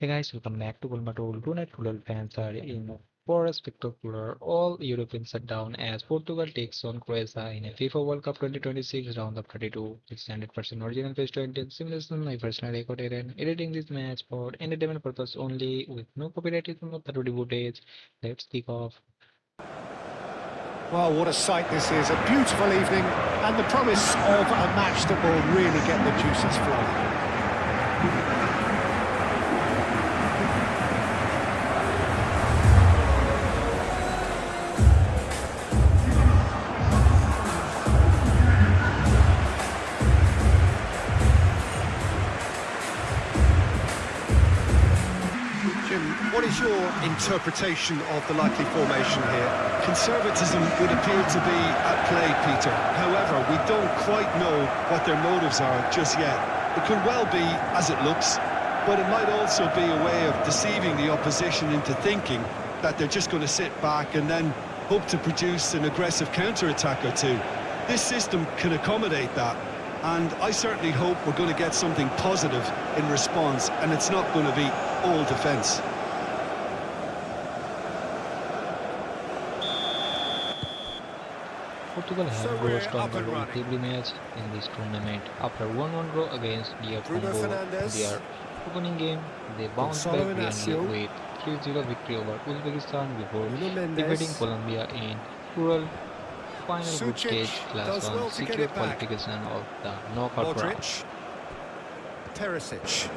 Hey guys, welcome back to GoalMatol. Tonight, football fans are in for a spectacular all-European shutdown as Portugal takes on Croatia in a FIFA World Cup 2026 round of 32. It's 100% original based on simulation. I personally recorded and editing this match for entertainment purpose only with no copyright of the footage. Let's kick off. Well, what a sight this is. A beautiful evening and the promise of a match that will really get the juices flowing. Jim, what is your interpretation of the likely formation here? Conservatism would appear to be at play, Peter. However, we don't quite know what their motives are just yet. It could well be as it looks, but it might also be a way of deceiving the opposition into thinking that they're just going to sit back and then hope to produce an aggressive counter-attack or two. This system can accommodate that, and I certainly hope we're going to get something positive in response, and it's not going to be all defence. Portugal have So lost we're on up and the running. relatively match in this tournament. After 1-1 draw against their Bruno Congo, Fernandes. their opening game, they bounced Gonzalo back brilliantly Inacio. with 3-0 victory over Uzbekistan before Nuno defeating Mendes. Colombia in cruel final group Sucic stage. Last does one well to get secured it back. qualification of the knockout round. Modric. Perisic.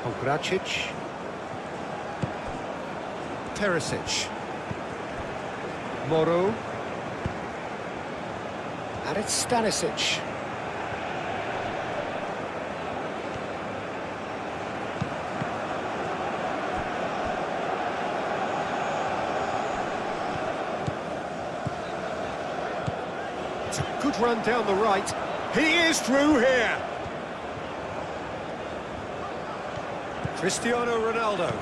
Pogracic. Perisic. Moro. And it's Stanisic. It's a good run down the right. He is through here. Cristiano Ronaldo.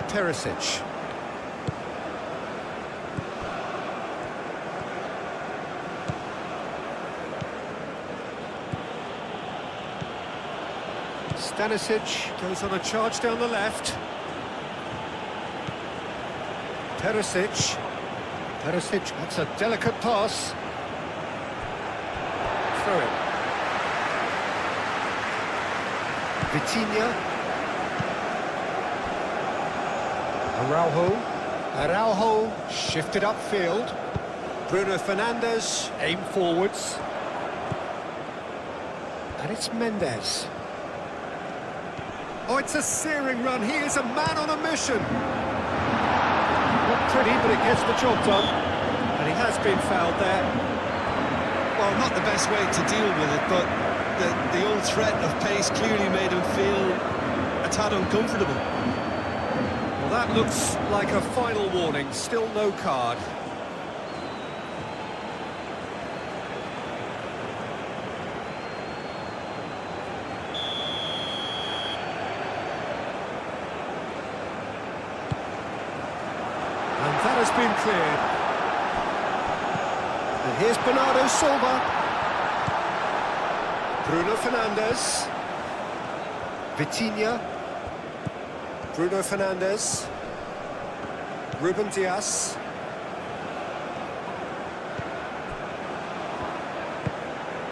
Perisic. Stanisic goes on a charge down the left. Perisic. Perisic, that's a delicate pass. Through it. Vitinha. Araujo. Araujo shifted upfield. Bruno Fernandes aim forwards. And it's Mendes. Oh, it's a searing run. He is a man on a mission. Not pretty, but it gets the job done. And he has been fouled there. Well, not the best way to deal with it, but the old threat of pace clearly made him feel a tad uncomfortable. Well, that looks like a final warning. Still no card. And that has been cleared. And here's Bernardo Silva. Bruno Fernandes. Vitinha. Bruno Fernandes. Ruben Dias.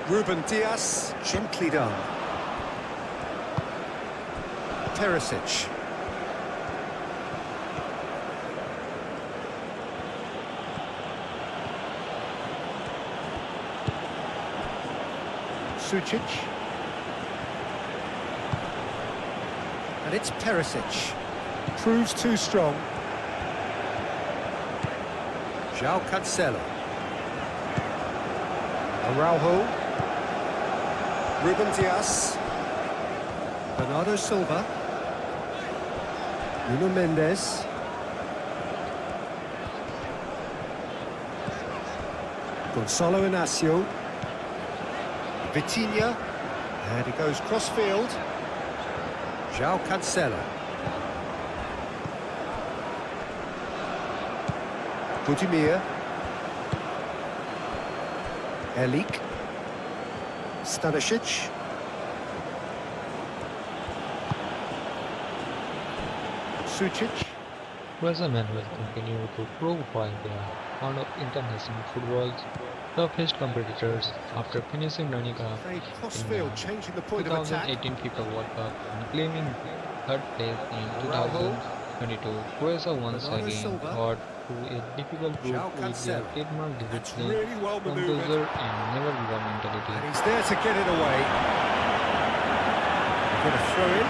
Ruben Dias, gently done. Perisic. Sucic. And it's Perisic. Proves too strong. João Cancelo. Araujo. Ruben Dias. Bernardo Silva. Nuno Mendes. Gonzalo Inacio. Vitinha. And he goes cross-field. João Cancelo. Budimir. Elik. Stanisic. Sucic. Croatia men will continue to prove why they are one of international football's toughest competitors after finishing running up Played in crossfield, the changing the point of attack. 2018 FIFA World Cup and claiming third place in Araujo. 2022. Croatia once Bernardo again Silva. fought through a difficult group João with their Cancelo. trademark That's discipline, really well manoeuvred. composure and never give up mentality. And he's there to get it away. Going to throw in.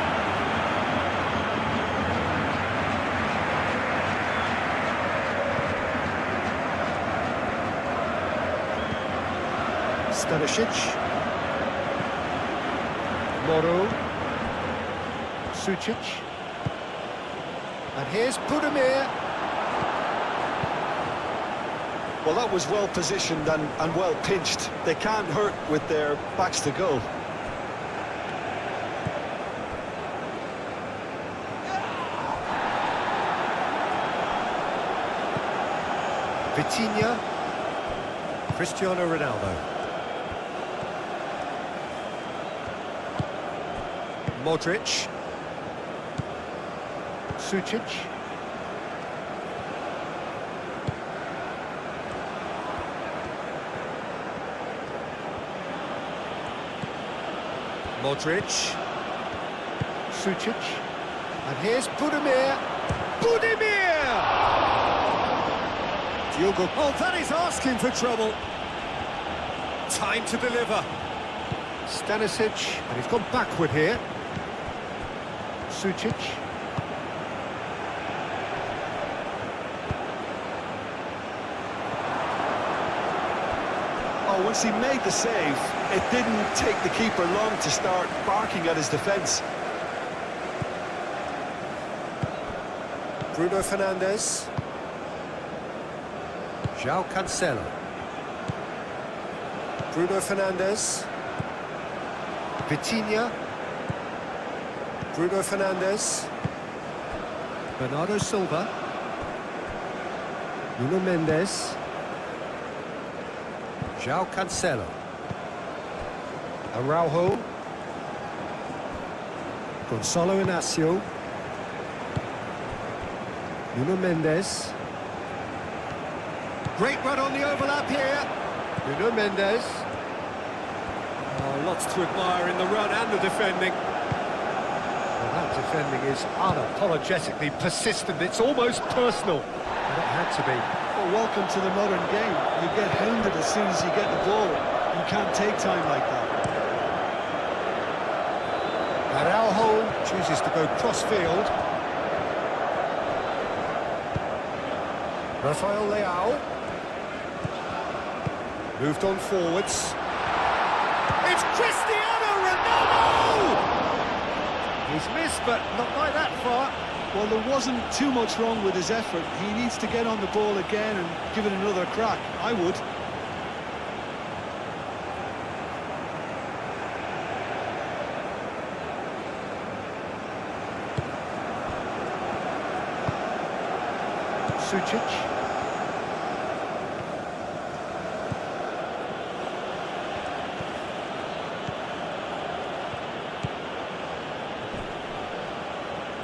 Stanisic. Moro. Sucic. And here's Budimir. Well, that was well positioned and well pinched. They can't hurt with their backs to goal. Vitinha. Cristiano Ronaldo. Modric. Sucic. Modric. Sucic. And here's Budimir. Budimir! Diogo. Oh, that is asking for trouble. Time to deliver. Stanisic. And he's gone backward here. Sucic. Oh, once he made the save, it didn't take the keeper long to start barking at his defence. Bruno Fernandes. João Cancelo. Bruno Fernandes. Vitinha. Bruno Fernandes. Bernardo Silva. Nuno Mendes. João Cancelo. Araujo. Gonçalo Inácio. Nuno Mendes. Great run on the overlap here. Nuno Mendes. Oh, lots to admire in the run and the defending. Well, that defending is unapologetically persistent. It's almost personal. And it had to be. Well, welcome to the modern game. You get hounded as soon as you get the ball. You can't take time like that. Araujo chooses to go cross-field. Rafael Leao. Moved on forwards. It's Cristiano Ronaldo! He's missed, but not by that far. Well, there wasn't too much wrong with his effort. He needs to get on the ball again and give it another crack. I would. Sucic.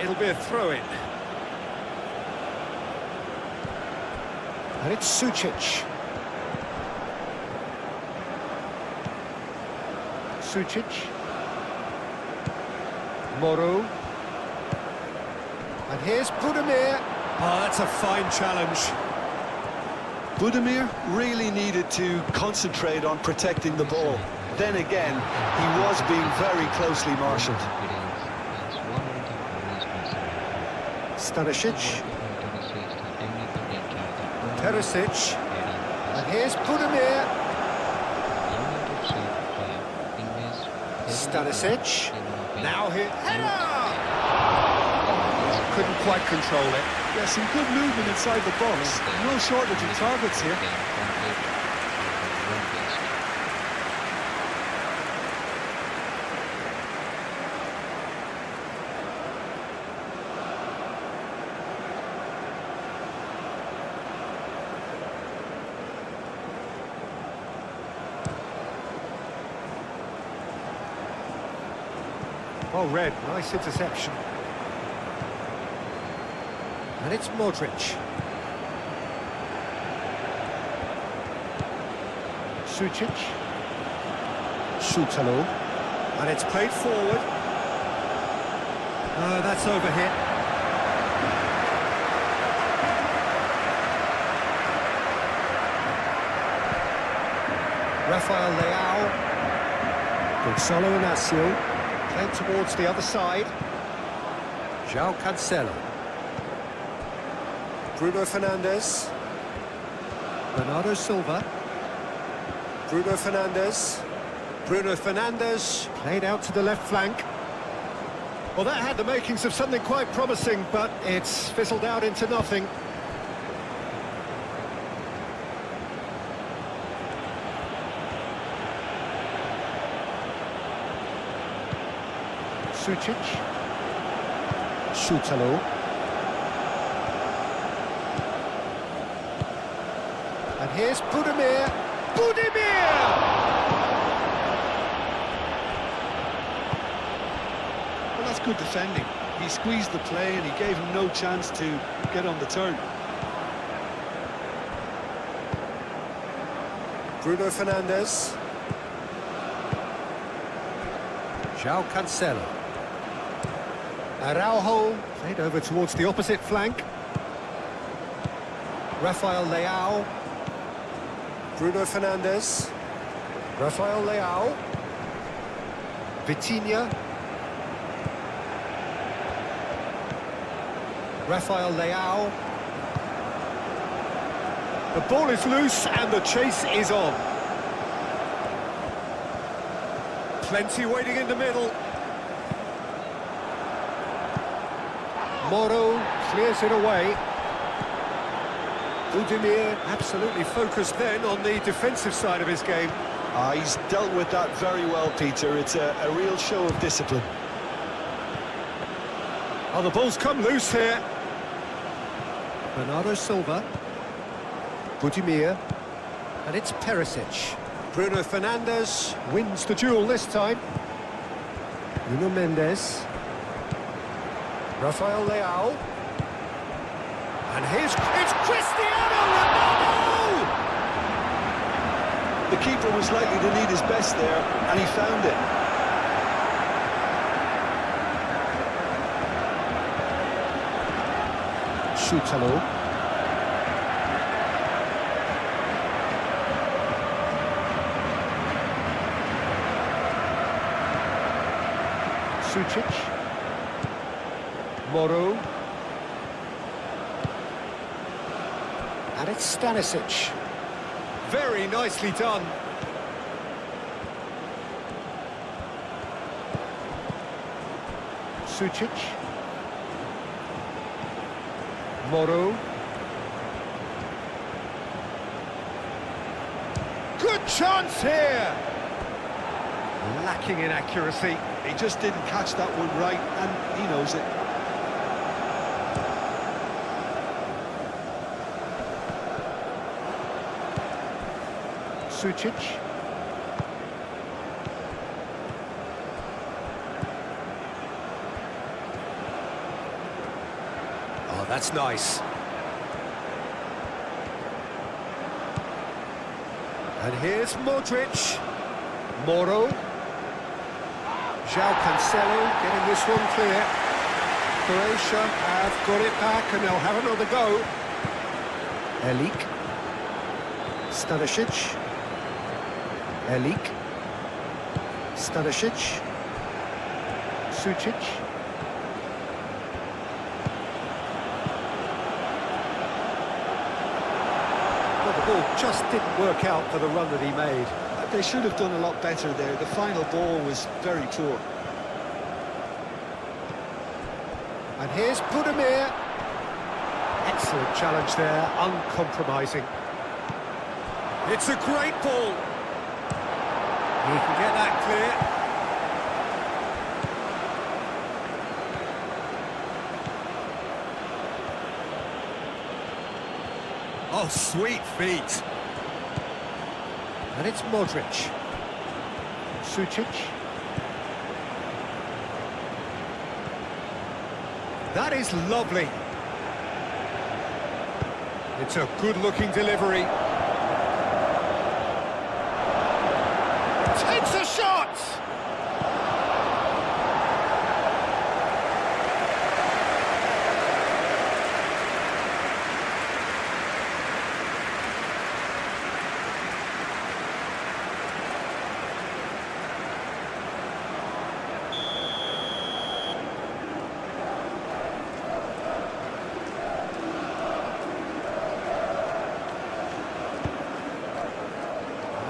It'll be a throw-in. And it's Sucic. Sucic. Moro. And here's Budimir. Oh, that's a fine challenge. Budimir really needed to concentrate on protecting the ball. Then again, he was being very closely marshalled. Stanisic. Perisic. And here's Budimir. Stanisic. Now here. Header! Couldn't quite control it. Yeah, some good movement inside the box. No shortage of targets here. Well read, nice interception. And it's Modric. Sucic. Shutalo. And it's played forward. That's overhit. Rafael Leao. Gonzalo Inacio. Played towards the other side. João Cancelo. Bruno Fernandes. Bernardo Silva. Bruno Fernandes. Bruno Fernandes played out to the left flank. Well, that had the makings of something quite promising, but it's fizzled out into nothing. Sucic. Shutalo. And here's Budimir. Budimir! Well, that's good defending. He squeezed the play and he gave him no chance to get on the turn. Bruno Fernandes. João Cancelo. Araujo played over towards the opposite flank. Rafael Leao. Bruno Fernandes. Rafael Leao. Vitinha. Rafael Leao. The ball is loose and the chase is on. Plenty waiting in the middle. Moro clears it away. Budimir absolutely focused then on the defensive side of his game. He's dealt with that very well, Peter. It's a real show of discipline. Oh, the ball's come loose here. Bernardo Silva. Budimir. And it's Perisic. Bruno Fernandes wins the duel this time. Nuno Mendes. Rafael Leao. And it's Cristiano Ronaldo! The keeper was likely to need his best there, and he found it. Shutalo. Sucic. Moro. And it's Stanisic. Very nicely done. Sucic. Moro. Good chance here! Lacking in accuracy. He just didn't catch that one right, and he knows it. Sucic. Oh, that's nice. And here's Modric. Moro. João Cancelo getting this one clear. Croatia have got it back and they'll have another go. Elik. Stanisic. Elik. Stanisic. Sucic. Well, the ball just didn't work out for the run that he made. They should have done a lot better there. The final ball was very poor. And here's Budimir. Excellent challenge there, uncompromising. It's a great ball. He can get that clear. Oh, sweet feet. And it's Modric. Sucic. That is lovely. It's a good-looking delivery. Takes a shot!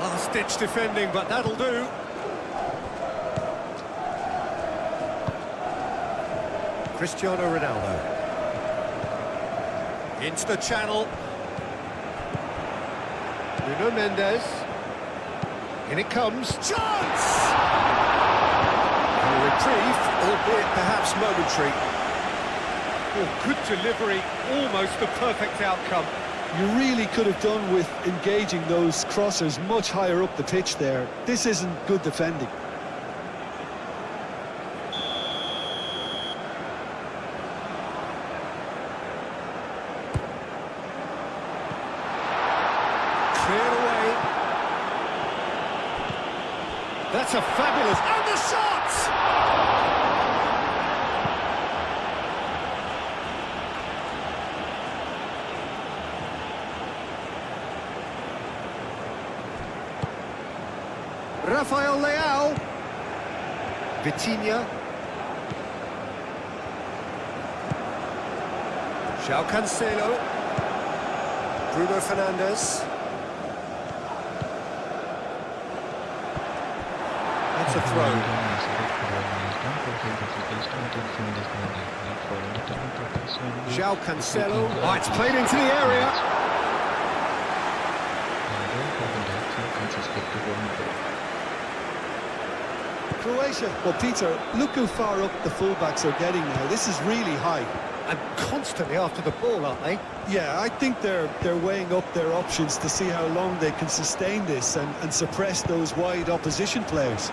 Last-ditch defending, but that'll do. Cristiano Ronaldo. Into the channel. Nuno Mendes. In it comes. Chance! A reprieve, albeit perhaps momentary. Oh, good delivery, almost the perfect outcome. You really could have done with engaging those crossers much higher up the pitch there. This isn't good defending. Cleared away. That's a fabulous... And the shot! Rafael Leao. Vitinha. João Cancelo. Bruno Fernandes. That's a throw. João Cancelo. Oh, it's played into the area. Croatia, well, Peter, look how far up the fullbacks are getting now. This is really high. And constantly after the ball, aren't they? Yeah, I think they're weighing up their options to see how long they can sustain this and suppress those wide opposition players.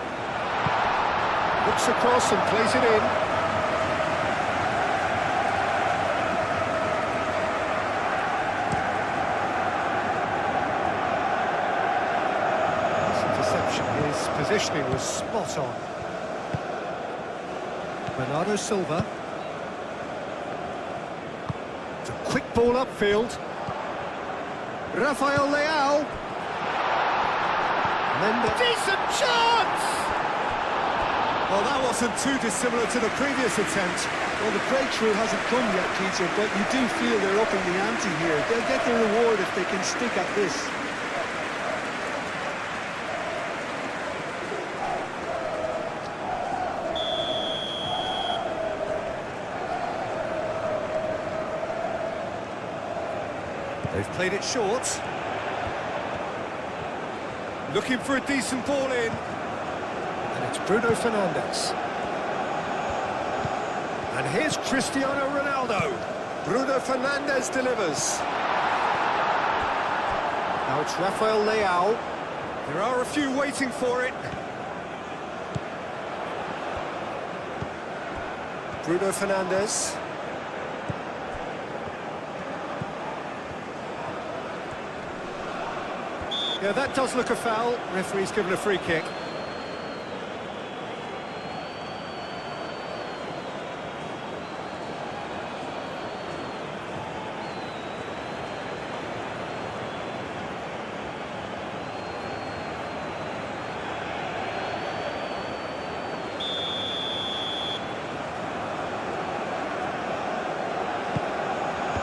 Looks across and plays it in. His positioning was spot on. Bernardo Silva. It's a quick ball upfield. Rafael Leao. Mendes. Decent chance! Well, that wasn't too dissimilar to the previous attempt. Well, the breakthrough hasn't come yet, Peter, but you do feel they're upping the ante here. They'll get the reward if they can stick at this. They've played it short. Looking for a decent ball in. And it's Bruno Fernandes. And here's Cristiano Ronaldo. Bruno Fernandes delivers. Now it's Rafael Leao. There are a few waiting for it. Bruno Fernandes. Yeah, that does look a foul. Referee's given a free kick.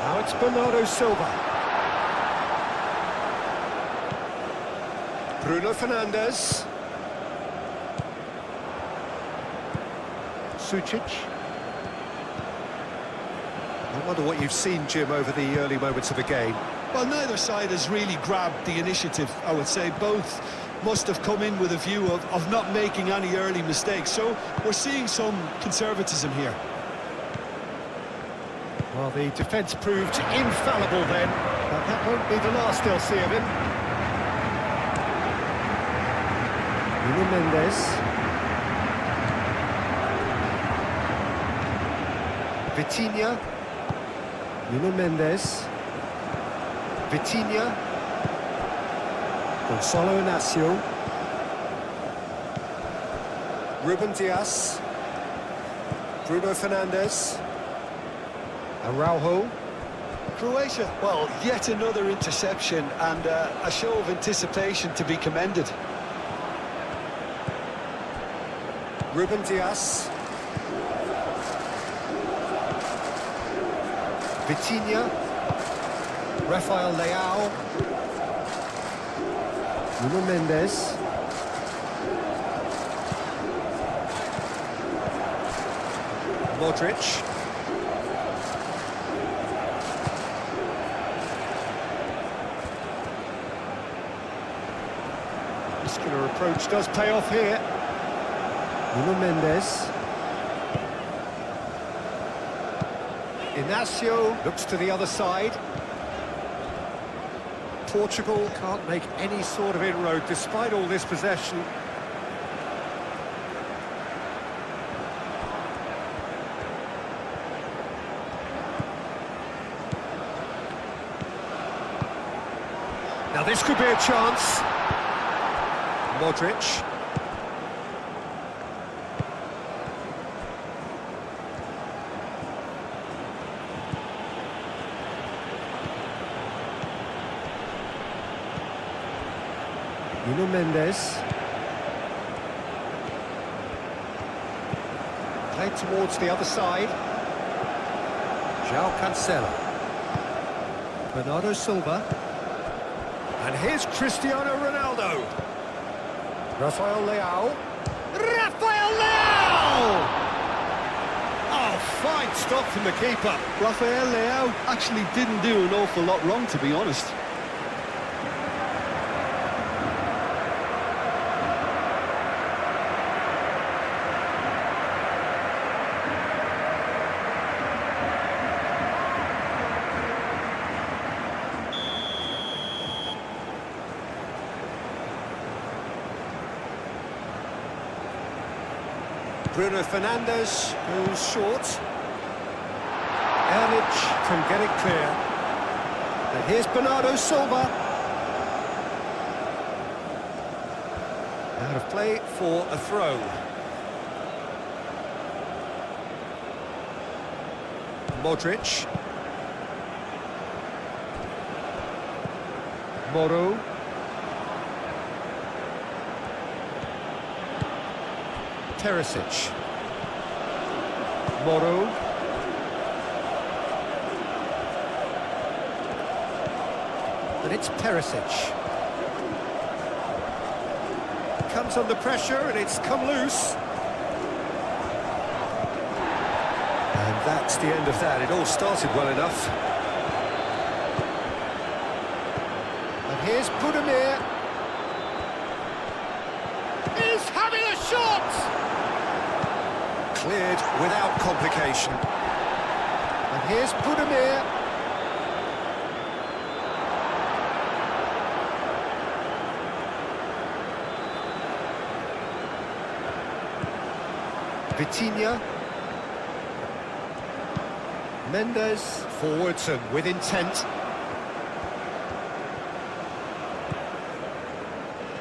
Now it's Bernardo Silva. Bruno Fernandes. Sucic. I wonder what you've seen, Jim, over the early moments of the game. Well, neither side has really grabbed the initiative, I would say. Both must have come in with a view of not making any early mistakes. So we're seeing some conservatism here. Well, the defence proved infallible then, but that won't be the last they'll see of him. Nuno Mendes. Vitinha. Nuno Mendes. Vitinha. Gonçalo Inácio. Ruben Dias. Bruno Fernandes. Araujo. Croatia, well, yet another interception and a show of anticipation to be commended. Ruben Dias. Vitinha. Rafael Leao. Nuno Mendes. Modric. Muscular approach does pay off here. Nuno Mendes. Inácio looks to the other side. Portugal can't make any sort of inroad despite all this possession. Now this could be a chance. Modric. Nuno Mendes. Played towards the other side. João Cancelo. Bernardo Silva. And here's Cristiano Ronaldo. Rafael Leao. Rafael Leao! Oh, fine stop from the keeper. Rafael Leao actually didn't do an awful lot wrong, to be honest. Bruno Fernandes goes short. Erlich can get it clear. And here's Bernardo Silva. Out of play for a throw. Modric. Moro. Perisic. Moro. And it's Perisic. Comes under pressure and it's come loose. And that's the end of that. It all started well enough. And here's Budimir. He's having a shot! Cleared without complication. And here's Budimir. Vitinha. Mendes forwards and with intent.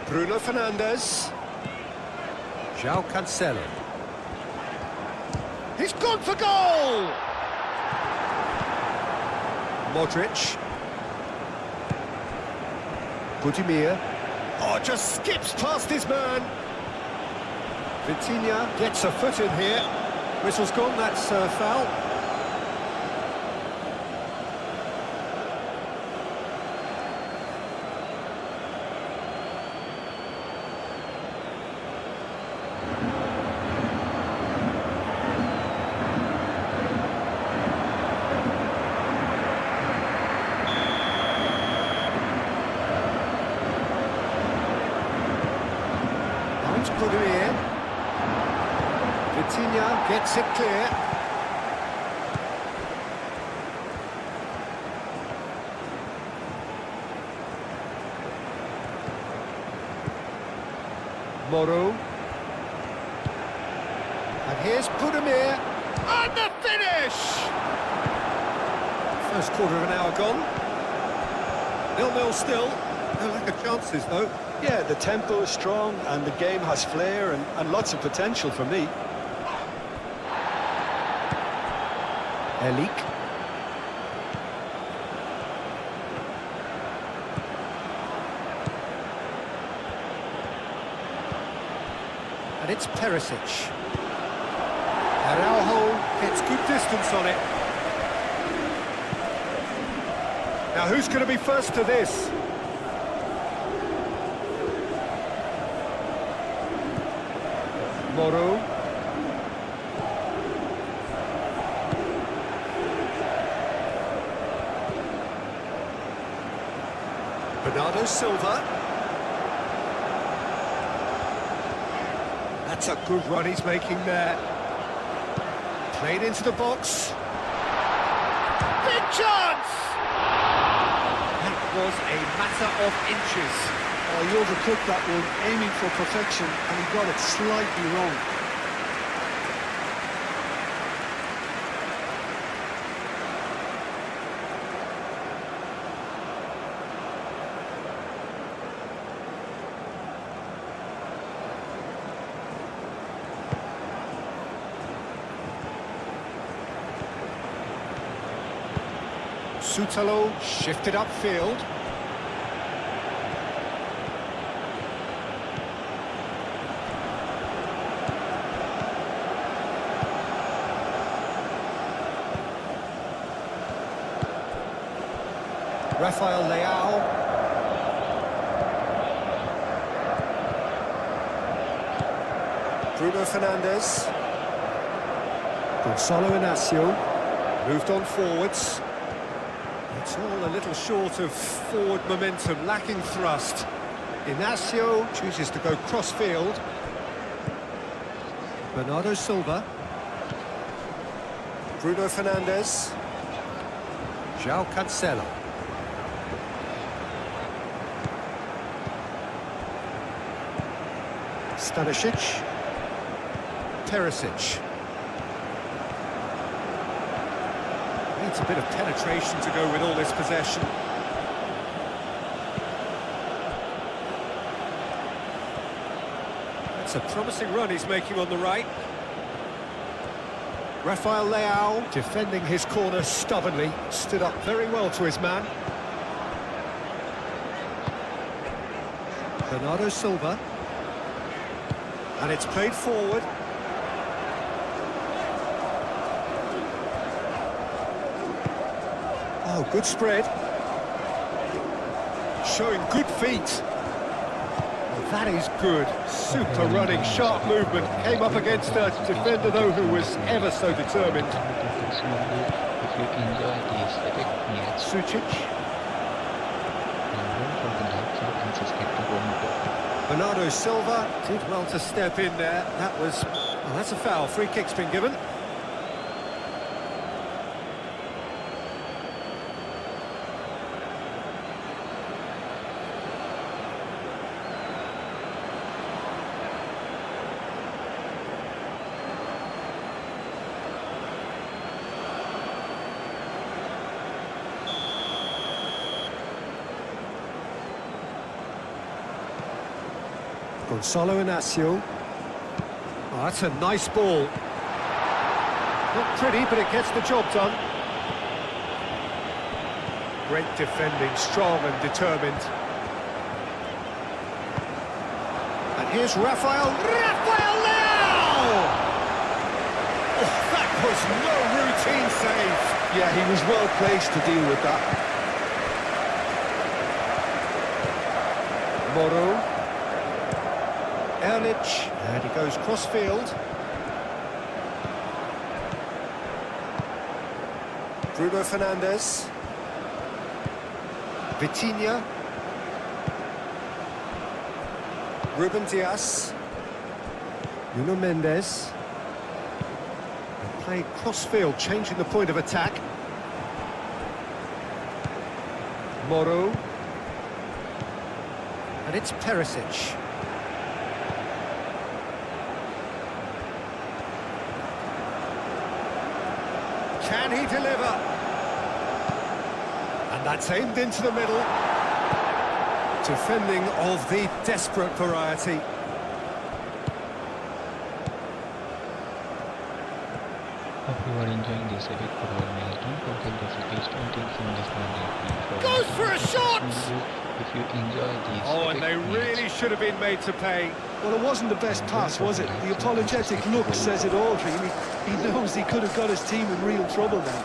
Bruno Fernandes. João Cancelo. He's gone for goal! Modric. Budimir. Oh, just skips past his man. Vitinha gets a foot in here. Whistle's gone, that's a foul. Budimir. Vitinha gets it clear. Moro. And here's Budimir. And the finish! First quarter of an hour gone. 0-0 still. No lack of chances, though. Yeah, the tempo is strong and the game has flair and lots of potential for me. Elik. And it's Perisic. Araujo gets good distance on it. Now who's going to be first to this? Moro. Bernardo Silva. That's a good run he's making there. Played into the box. Big chance! That was a matter of inches. Oh, he overcooked that one, aiming for perfection, and he got it slightly wrong. Sutalo shifted upfield. Rafael Leao. Bruno Fernandes. Gonzalo Inacio. Moved on forwards. It's all a little short of forward momentum, lacking thrust. Inacio chooses to go cross-field. Bernardo Silva. Bruno Fernandes. João Cancelo. Stanisic. Perisic. Needs a bit of penetration to go with all this possession. That's a promising run he's making on the right. Rafael Leao defending his corner stubbornly, stood up very well to his man. Bernardo Silva. And it's played forward. Oh, good spread. Showing good feet. Well, that is good. Super running, sharp movement. Came up against a defender, though, who was ever so determined. Sucic. Bernardo Silva did well to step in there. That was... well, that's a foul. Free kick's been given. Gonzalo Inacio. Oh, that's a nice ball. Not pretty, but it gets the job done. Great defending, strong and determined. And here's Rafael Leao! Oh, that was no routine save. Yeah, he was well placed to deal with that. Moro. Erlich, and he goes cross-field. Bruno Fernandes. Vitinha. Ruben Dias. Nuno Mendes. And played cross-field, changing the point of attack. Moro. And it's Perisic. Can he deliver? And that's aimed into the middle. Defending of the desperate variety. Hope you are enjoying this epic football match. Don't forget to suggest 20 in this one. Goes for a shot! If you enjoy these Oh, and epic they really match, should have been made to pay. Well, it wasn't the best pass, was it? The apologetic look says it all, really. He knows he could have got his team in real trouble now.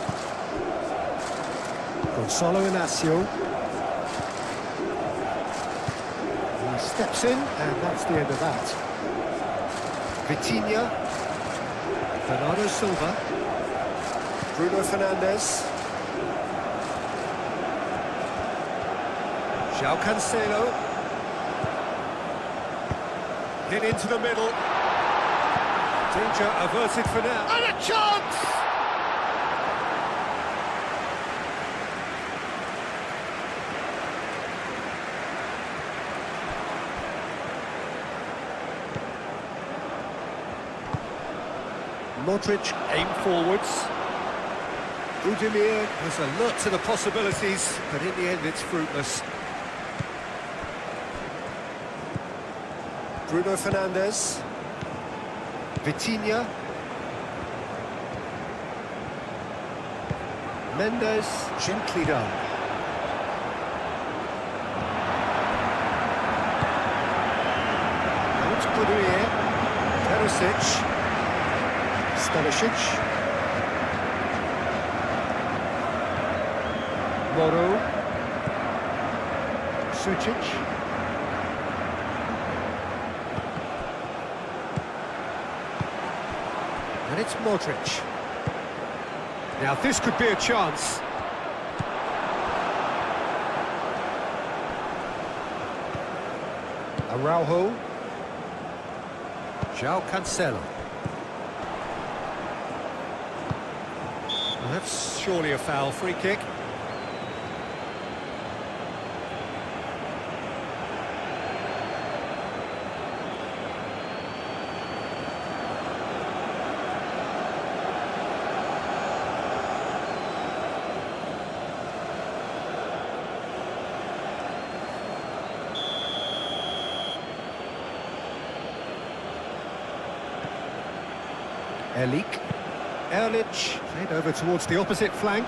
Gonzalo Inacio. He steps in, and that's the end of that. Vitinha. Bernardo Silva. Bruno Fernandes. João Cancelo. Hit into the middle. Danger averted for now. And a chance! Modric aim forwards. Budimir was alert to the possibilities, but in the end it's fruitless. Bruno Fernandes. Vitinha. Mendes, gently done. Now it's Budimir. Perisic. Stanisic. Moro. Sucic. And it's Modric. Now this could be a chance. Araujo. João Cancelo. Well, that's surely a foul. Free kick. Elik. Erlich, played over towards the opposite flank.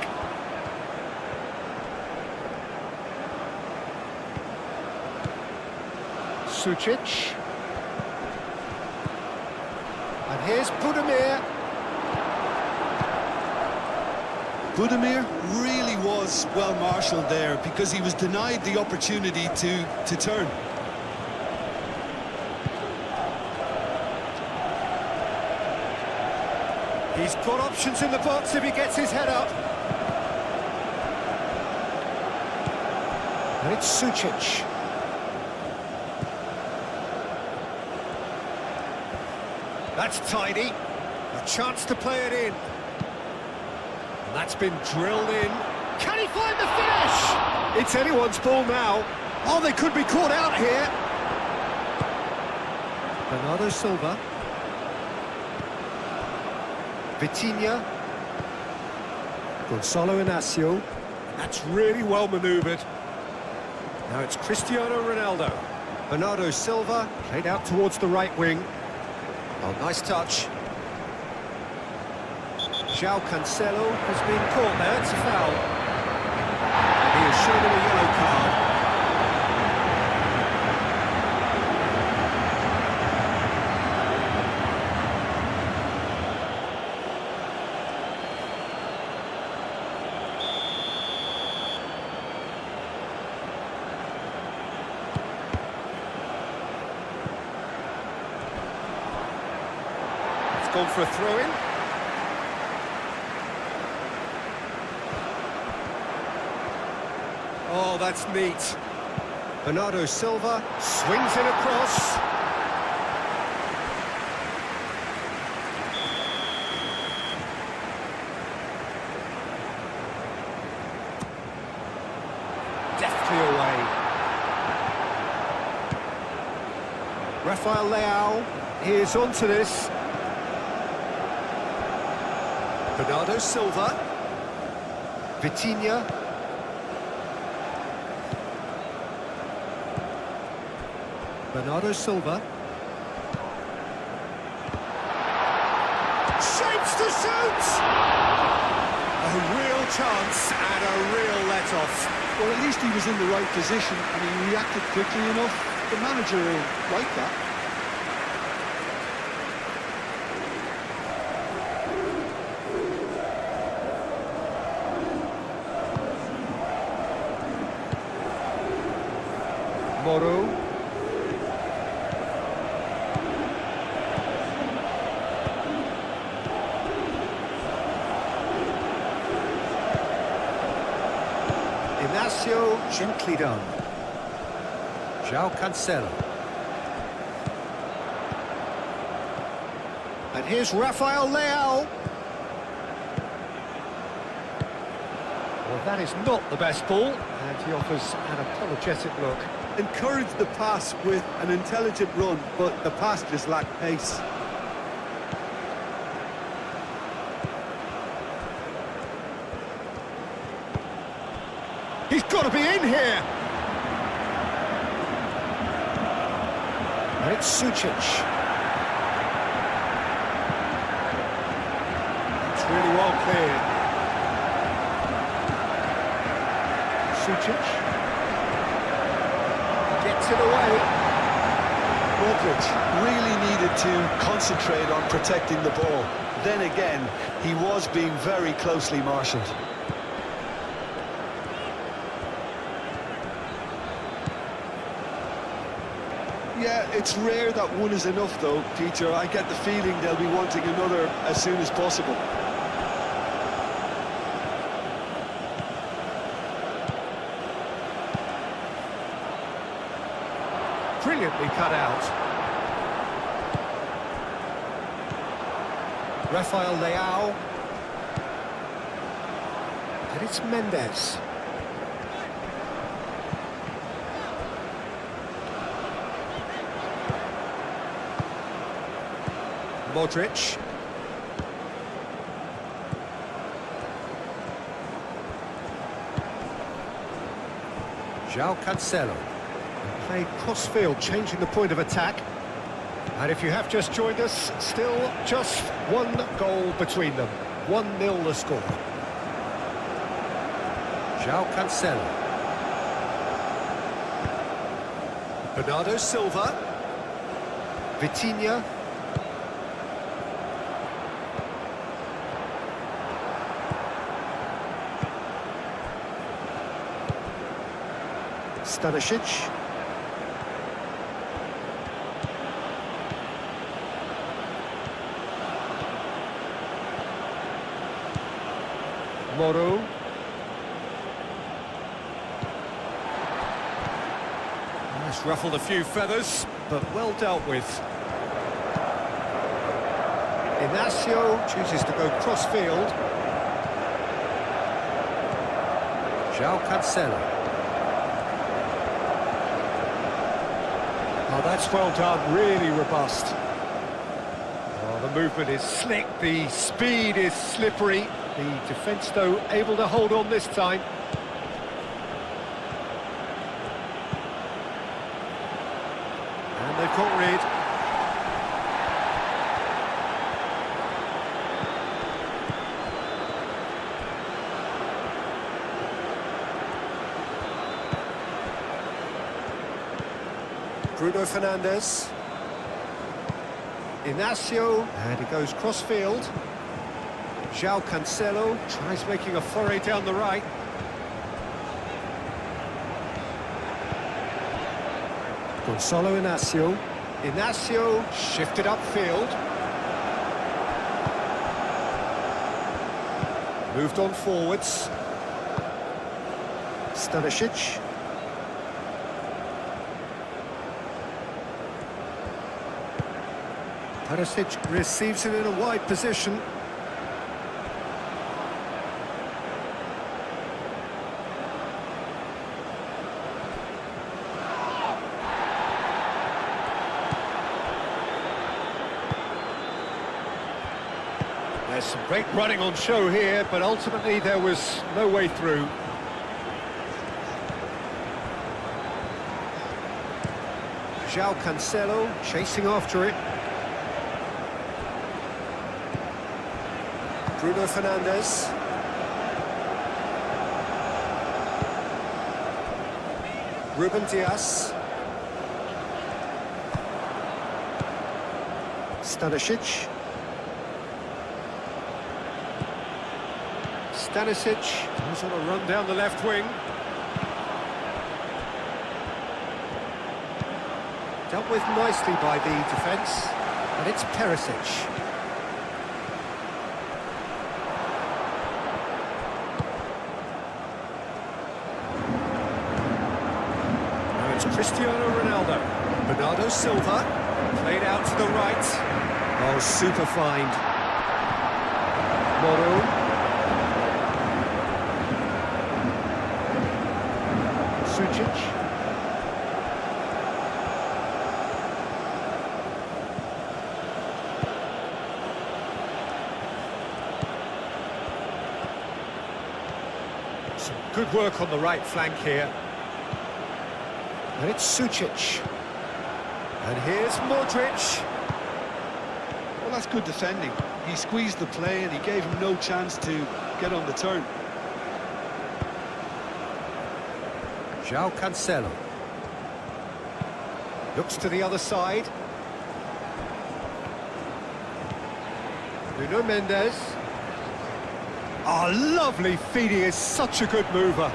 Sucic. And here's Budimir. Budimir really was well marshalled there because he was denied the opportunity to turn. He's got options in the box if he gets his head up. And it's Sucic. That's tidy. A chance to play it in. And that's been drilled in. Can he find the finish? It's anyone's ball now. Oh, they could be caught out here. Bernardo Silva. Vitinha. Gonzalo Inacio. That's really well manoeuvred. Now it's Cristiano Ronaldo. Bernardo Silva played out towards the right wing. Oh, nice touch. João Cancelo has been caught there. It's a foul. He has shown him a yellow card. Gone for a throw-in. Oh, that's neat. Bernardo Silva swings it across. Deftly away. Rafael Leao, he is onto this. Bernardo Silva. Vitinha. Bernardo Silva. Shapes to shoot! A real chance and a real let-off. Well, at least he was in the right position and he reacted quickly enough. The manager will like that. Moro. Ignacio, gently done. João Cancelo. And here's Rafael Leao. Well, that is not the best ball, and he offers an apologetic look. Encouraged the pass with an intelligent run, but the pass just lacked pace. He's got to be in here! And it's Sucic. It's really well cleared. Sucic. Gets it away. Modric really needed to concentrate on protecting the ball. Then again, he was being very closely marshalled. Yeah, it's rare that one is enough though, Peter. I get the feeling they'll be wanting another as soon as possible. Brilliantly cut out. Rafael Leao. And it's Mendes. Modric. João Cancelo. Played cross-field, changing the point of attack. And if you have just joined us, still just one goal between them. 1-0 the score. João Cancelo. Bernardo Silva. Vitinha. Stanisic. Moro. That's ruffled a few feathers, but well dealt with. Ignacio chooses to go cross-field. João Cancelo. Oh, that's well done, really robust. Oh, the movement is slick, the speed is slippery. The defence, though, able to hold on this time. And they've got rid. Bruno Fernandes. Ignacio, and he goes cross-field. João Cancelo tries making a foray down the right. Gonzalo Ignacio. Ignacio shifted upfield. Moved on forwards. Stanisic. Perisic receives it in a wide position. They're some great running on show here, but ultimately there was no way through. João Cancelo chasing after it. Bruno Fernandes. Ruben Dias. Stanisic. Stanisic goes on a run down the left wing. Dealt with nicely by the defence, and it's Perisic. Now it's Cristiano Ronaldo. Bernardo Silva, played out to the right. Oh, super find. Moro. Sucic. Some good work on the right flank here. And it's Sucic. And here's Modric. Well, that's good defending. He squeezed the play and he gave him no chance to get on the turn. João Cancelo. Looks to the other side. Nuno Mendes. Oh, lovely feed, he is such a good mover.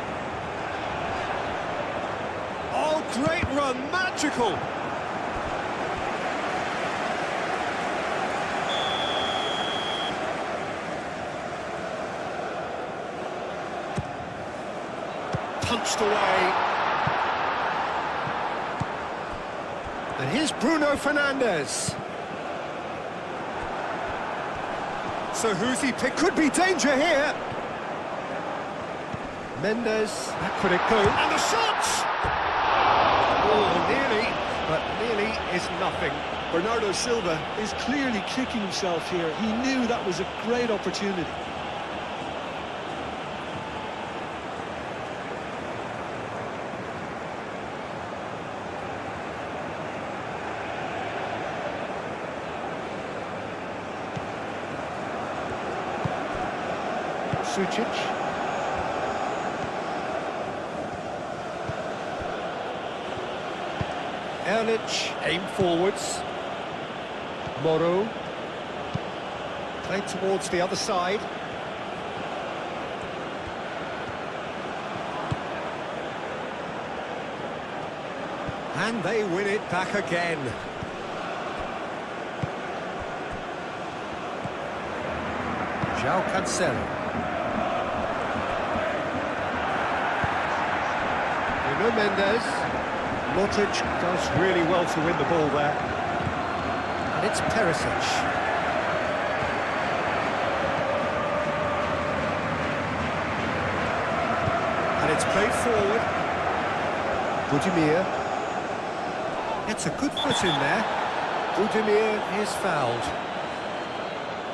Oh, great run, magical. Punched away. And here's Bruno Fernandes. So who's he picked? Could be danger here. Mendes, back would it go? And the shot! Oh, nearly, but nearly is nothing. Bernardo Silva is clearly kicking himself here. He knew that was a great opportunity. Sucic. Erlich, aim forwards. Moro. Played towards the other side. And they win it back again. João Cancelo. Nuno Mendes. Modric does really well to win the ball there. And it's Perisic. And it's played forward. Budimir. It's a good foot in there. Budimir is fouled.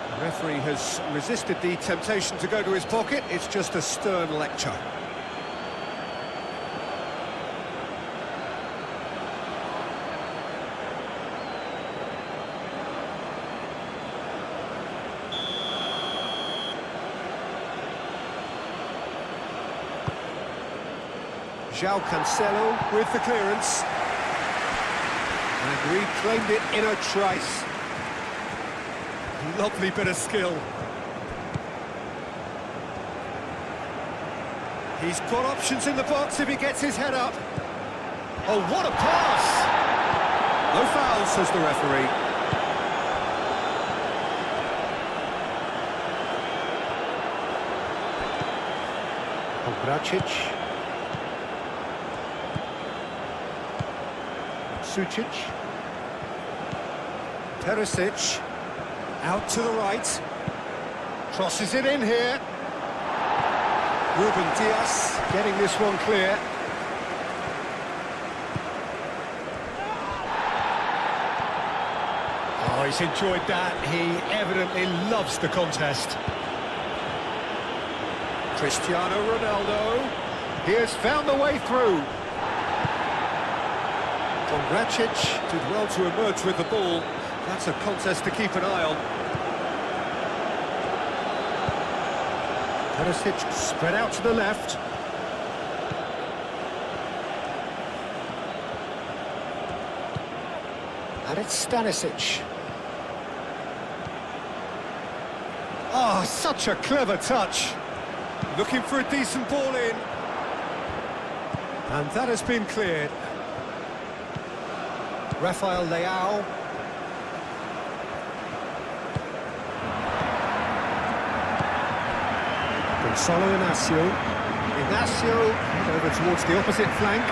The referee has resisted the temptation to go to his pocket. It's just a stern lecture. João Cancelo with the clearance. And reclaimed it in a trice. Lovely bit of skill. He's got options in the box if he gets his head up. Oh, what a pass! No foul, says the referee. Obracic. Sucic. Perisic. Out to the right. Crosses it in here. Ruben Dias getting this one clear. Oh, Oh, he's enjoyed that. He evidently loves the contest. Cristiano Ronaldo. He has found the way through. Kongracic did well to emerge with the ball. That's a contest to keep an eye on. Perisic spread out to the left. And it's Stanisic. Oh, such a clever touch. Looking for a decent ball in. And that has been cleared. Rafael Leao. Gonzalo Inacio. Inacio over towards the opposite flank.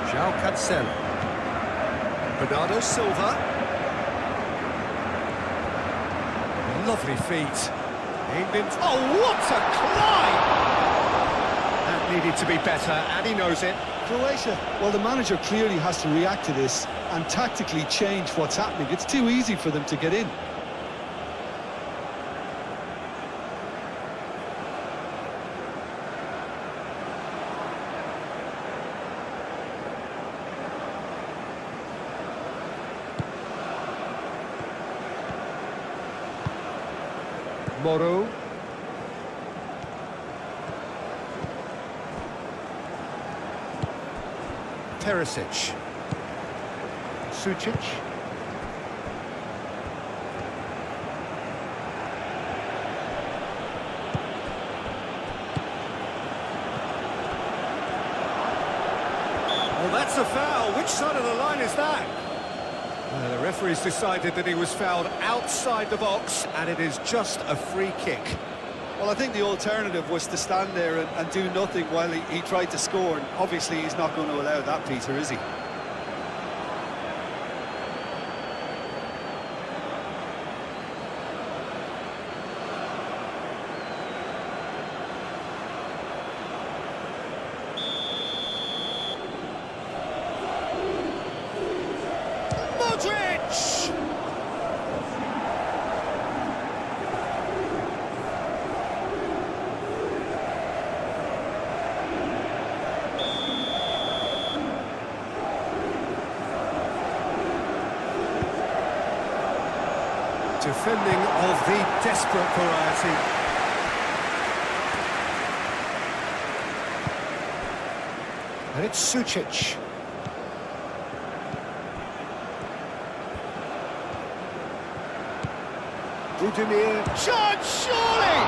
João Cancelo. Bernardo Silva. Lovely feet. Aimed in. Oh, what a climb! That needed to be better, and he knows it. Croatia, well, the manager clearly has to react to this and tactically change what's happening. It's too easy for them to get in. Moro. Perisic. Sucic. Well, that's a foul. Which side of the line is that? The referee's decided that he was fouled outside the box, and it is just a free kick. Well, I think the alternative was to stand there and do nothing while he tried to score. And obviously, he's not going to allow that, Peter, is he? Defending of the desperate variety. And it's Sucic. Budimir. Shot, surely!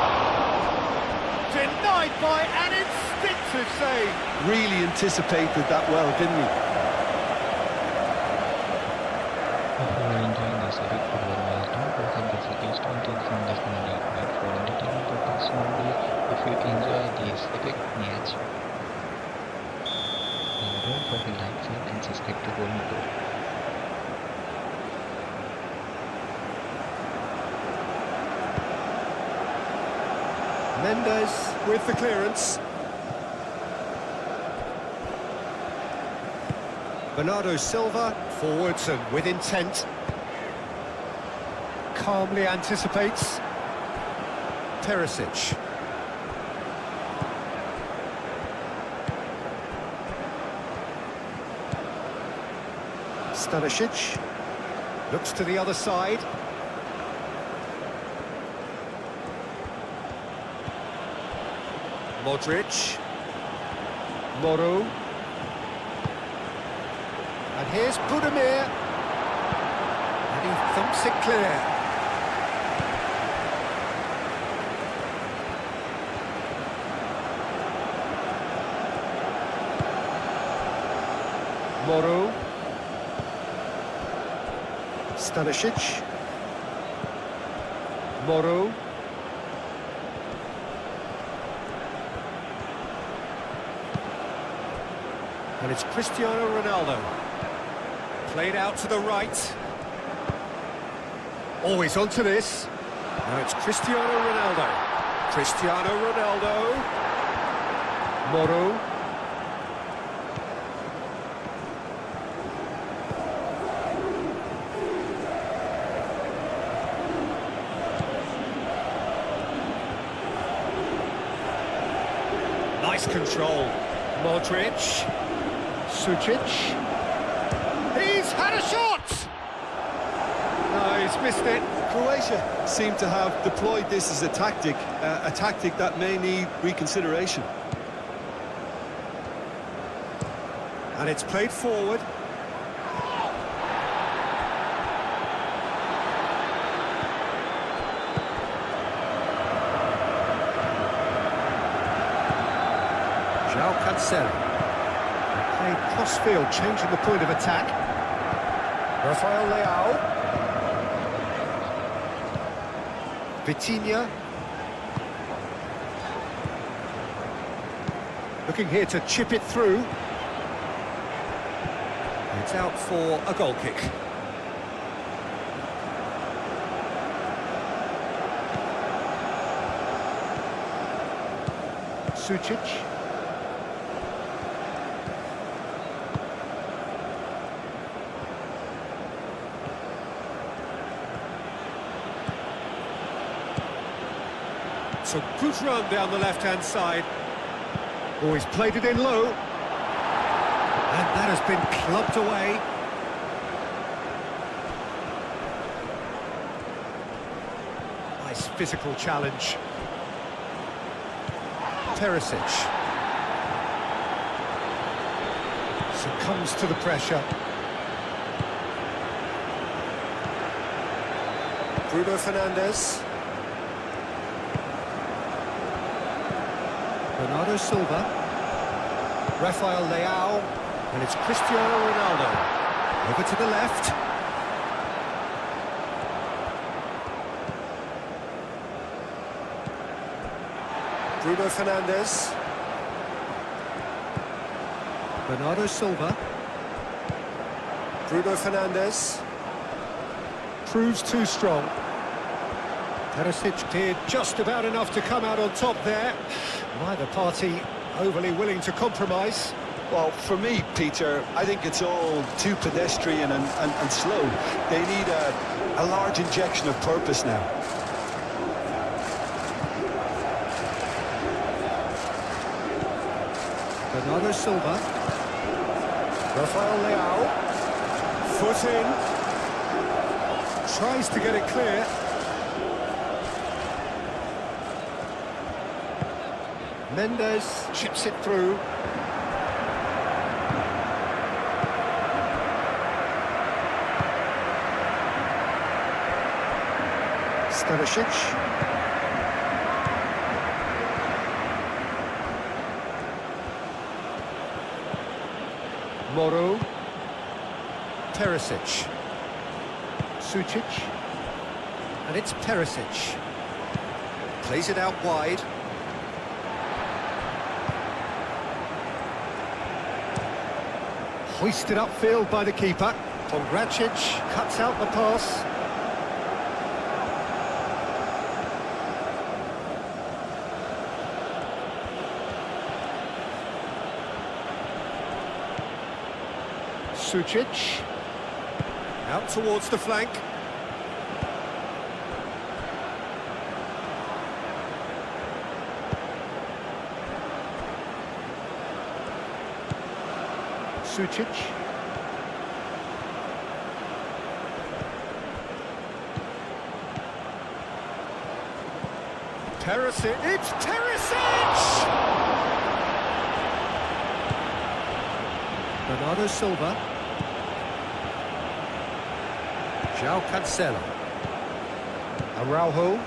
Denied by an instinctive save. Really anticipated that well, didn't he? If you are enjoying this epic football match, don't forget the seconds 20 from this movie. But for entertainment purposes only, if you enjoy this epic match, then don't forget to like, share and subscribe to GoalMatol. Mendes with the clearance. Bernardo Silva, forwards and with intent. Calmly anticipates. Perisic. Stanisic. Looks to the other side. Modric. Moro. And here's Budimir. And he thumps it clear. Moro. Stanisic. Moro. And it's Cristiano Ronaldo. Played out to the right. Always onto this. Now it's Cristiano Ronaldo. Cristiano Ronaldo. Moro. Nice control. Modric. Sucic. He's had a shot! No, he's missed it. Croatia seem to have deployed this as a tactic that may need reconsideration. And it's played forward. João Cancelo. Played cross-field, changing the point of attack. Rafael Leao. Vitinha. Looking here to chip it through. It's out for a goal kick. Sucic. So good run down the left-hand side. Oh, he's played it in low. And that has been clubbed away. Nice physical challenge. Perisic. Succumbs to the pressure. Bruno Fernandes. Bernardo Silva. Rafael Leao. And it's Cristiano Ronaldo. Over to the left. Bruno Fernandes. Bernardo Silva. Bruno Fernandes. Proves too strong. Perisic did just about enough to come out on top there. Neither party overly willing to compromise. Well, for me, Peter, I think it's all too pedestrian and slow. They need a large injection of purpose now. Bernardo Silva. Rafael Leao. Foot in. Tries to get it clear. Mendes chips it through. Stanisic. Moro. Perisic. Sucic. And it's Perisic. Plays it out wide. Hoisted upfield by the keeper. Pongracic cuts out the pass. Sucic. Out towards the flank. Sucic. Perisic. It's Perisic! Bernardo Silva. João Cancelo. Araujo.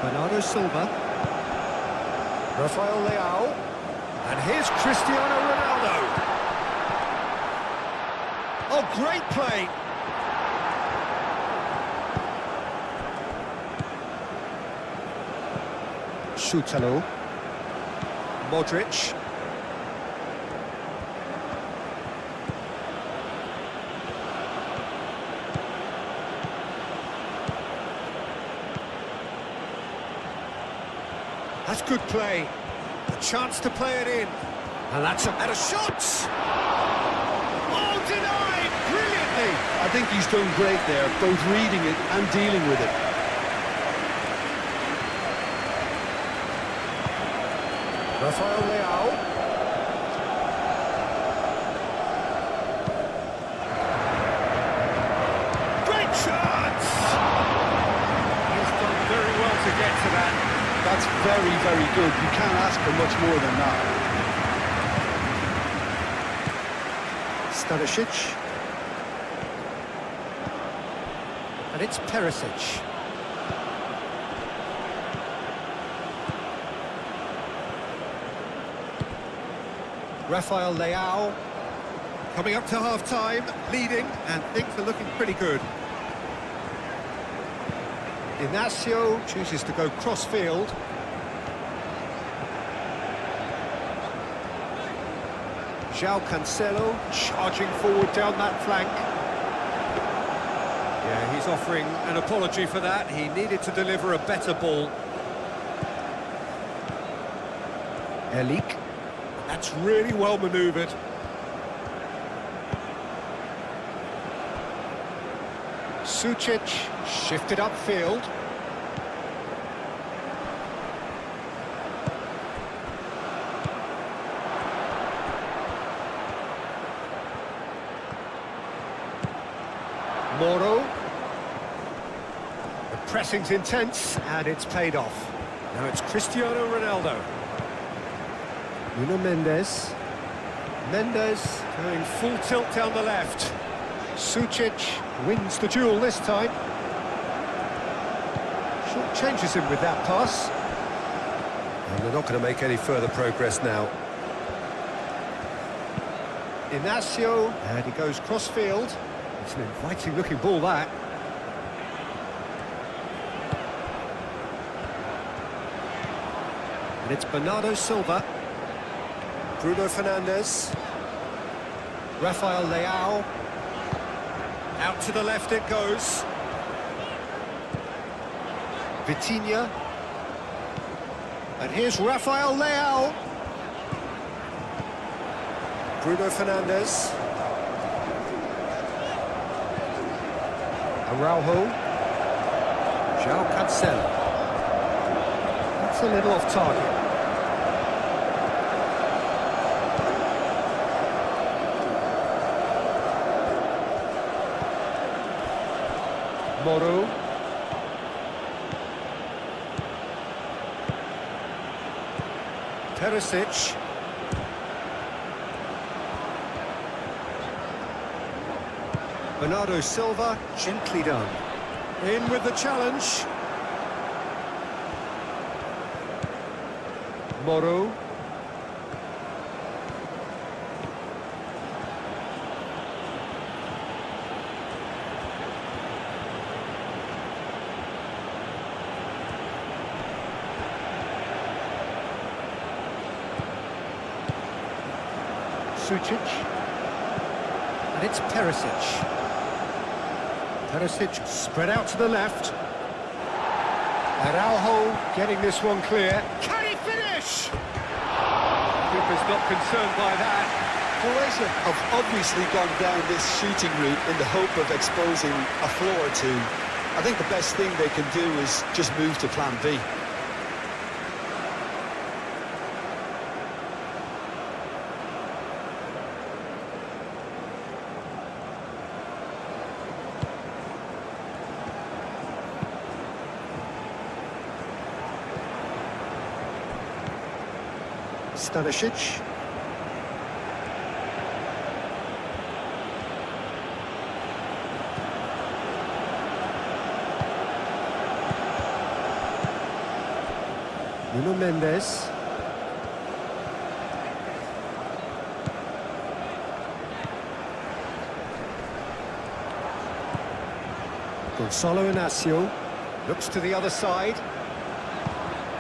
Bernardo Silva. Rafael Leao. And here's Cristiano Ronaldo. Oh, great play. Shutalo. Modric. That's good play. A chance to play it in. And that's a shot! Oh, denied! Brilliantly! I think he's done great there, both reading it and dealing with it. Rafael Leao. Great chance! He's done very well to get to that. That's very, very good. You can't ask for much more than that. Stanisic. And it's Perisic. Rafael Leao. Coming up to half-time, leading, and things are looking pretty good. Inacio chooses to go cross-field. João Cancelo charging forward down that flank. Yeah, he's offering an apology for that. He needed to deliver a better ball. Elik. That's really well manoeuvred. Sucic shifted upfield. Moro. The pressing's intense, and it's paid off. Now it's Cristiano Ronaldo. Nuno Mendes. Mendes going full tilt down the left. Sucic wins the duel this time. Short changes him with that pass. And they're not going to make any further progress now. Inacio, and he goes cross-field. It's an inviting-looking ball, that. And it's Bernardo Silva. Bruno Fernandes. Rafael Leao. Out to the left it goes. Vitinha. And here's Rafael Leao. Bruno Fernandes. Araujo. João Cancelo. That's a little off target. Moro. Perisic. Bernardo Silva, gently done. In with the challenge. Moro. Sucic. And it's Perisic. Perisic spread out to the left. Araujo getting this one clear. Can he finish? Keeper's not concerned by that. Croatia have obviously gone down this shooting route in the hope of exposing a flaw or two. I think the best thing they can do is just move to plan B. Stanisic. Nuno Mendes. Gonçalo Inacio looks to the other side.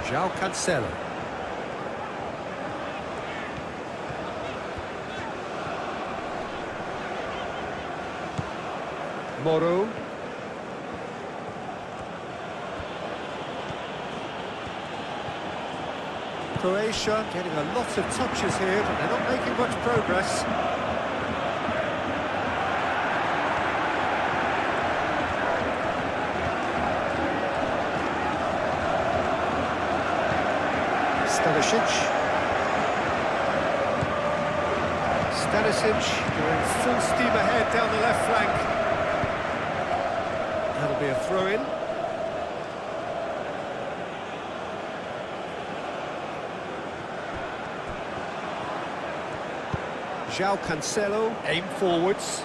João Cancelo. Moro. Croatia getting a lot of touches here, but they're not making much progress. Stanisic. Stanisic going full steam ahead down the left flank. That'll be a throw-in. João Cancelo, aim forwards.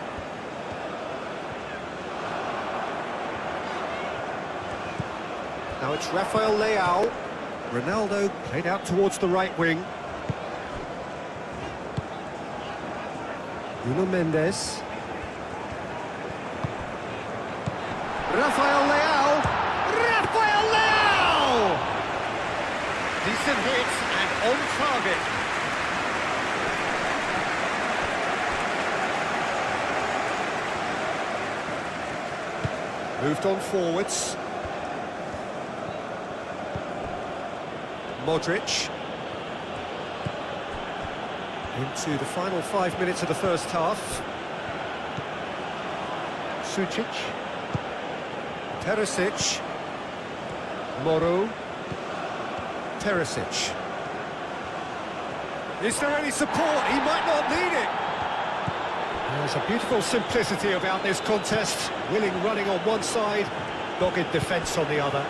Now it's Rafael Leao. Ronaldo played out towards the right wing. Nuno Mendes. Rafael Leao! Rafael Leao! Decent hits and on target. Moved on forwards. Modric. Into the final 5 minutes of the first half. Sucic. Perisic. Moro. Perisic. Is there any support? He might not need it. There's a beautiful simplicity about this contest. Willing running on one side, dogged defence on the other.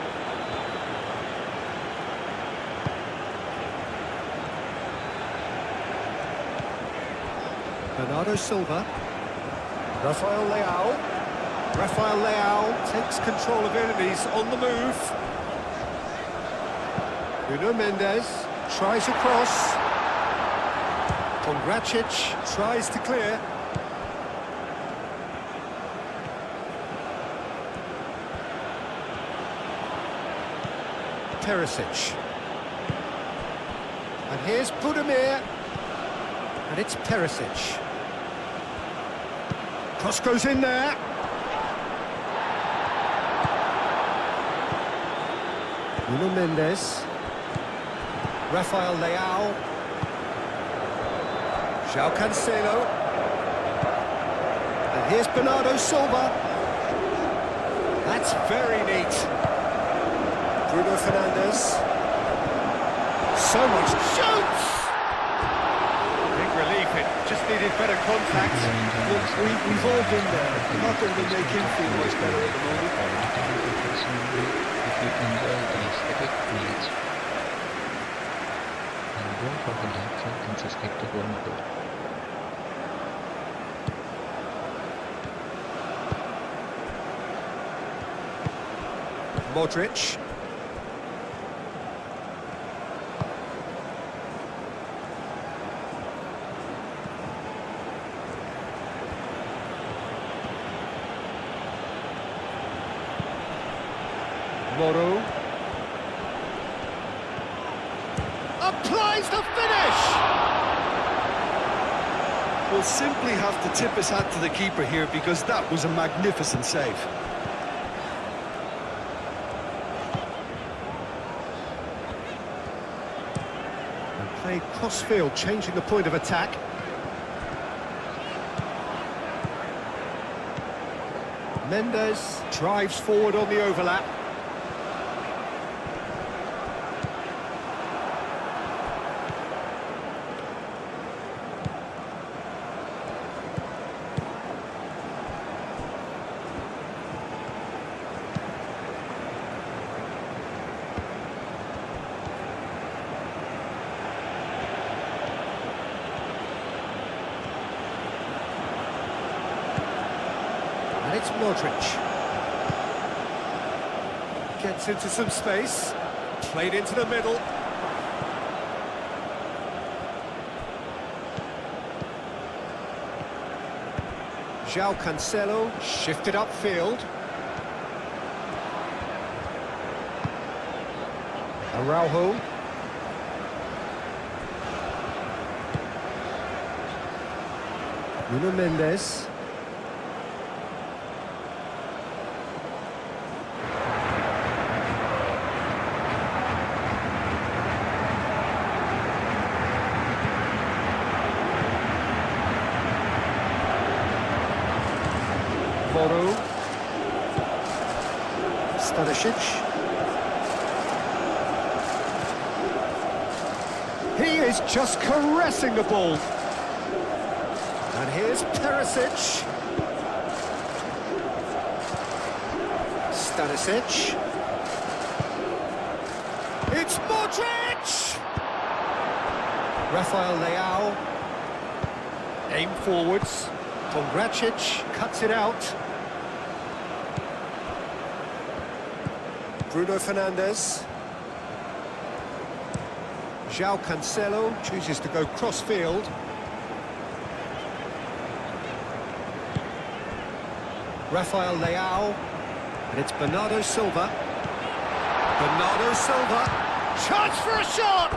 Bernardo Silva. Rafael Leao. Rafael Leao takes control of enemies on the move. Nuno Mendes tries across. Kongracic tries to clear. Perisic. And here's Budimir. And it's Perisic. Cross goes in there. Nuno Mendes. Rafael Leao. João Cancelo. And here's Bernardo Silva. That's very neat. Bruno Fernandes. So much shoots! Big relief, it just needed better contact. Look, we've all been there. I'm not going to make him feel much better at the moment. If you enjoy these epic plays, and don't forget to subscribe to GoalMatol. Modric. Moro. Applies the finish! We'll simply have to tip his hat to the keeper here because that was a magnificent save. And played cross-field, changing the point of attack. Mendes drives forward on the overlap. And it's Modric. Gets into some space. Played into the middle. João Cancelo shifted upfield. Araujo. Nuno Mendes. Moro. Stanisic. He is just caressing the ball. And here's Perisic. Stanisic. It's Modric! Rafael Leao. Aim forwards. Pongracic cuts it out. Bruno Fernandes. João Cancelo chooses to go cross-field. Rafael Leao. And it's Bernardo Silva. Bernardo Silva. Chance for a shot!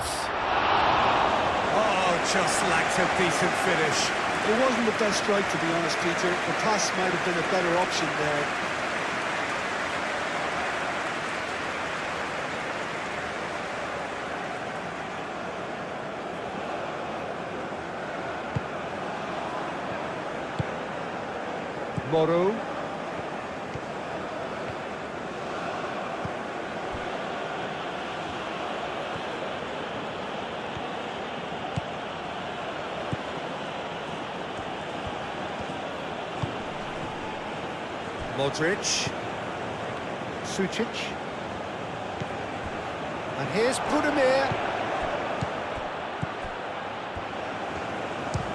Oh, just lacked a decent finish. It wasn't the best strike, to be honest, Peter. The pass might have been a better option there. Moro. Modric. Sucic. And here's Budimir.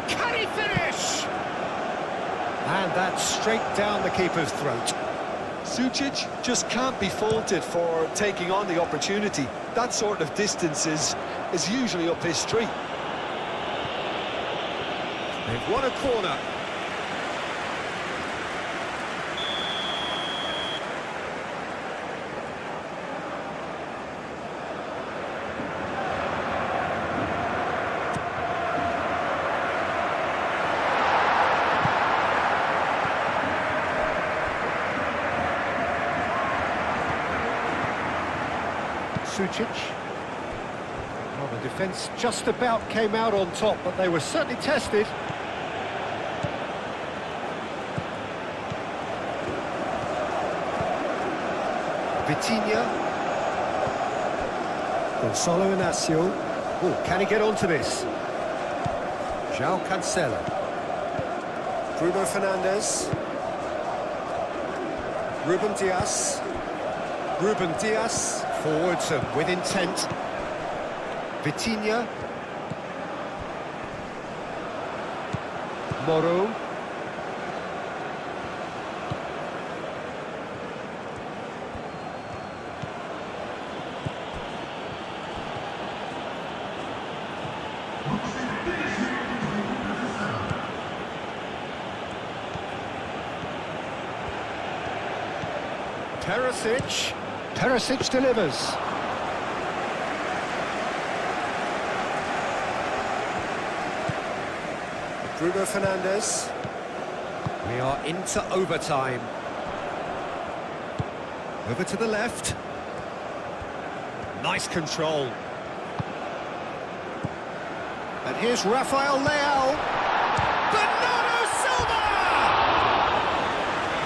Can he finish? And that's straight down the keeper's throat. Sucic just can't be faulted for taking on the opportunity. That sort of distance is usually up his street. They've won a corner. Sucic. Well, the defence just about came out on top, but they were certainly tested. Vitinha. Gonçalo Inácio. Oh, can he get onto this? João Cancelo. Bruno Fernandes. Ruben Dias. Ruben Dias. Forwards and with intent. Vitinha. Moro. Perisic. Perisic delivers. Bruno Fernandes. We are into overtime. Over to the left. Nice control. And here's Rafael Leao. Bernardo Silva!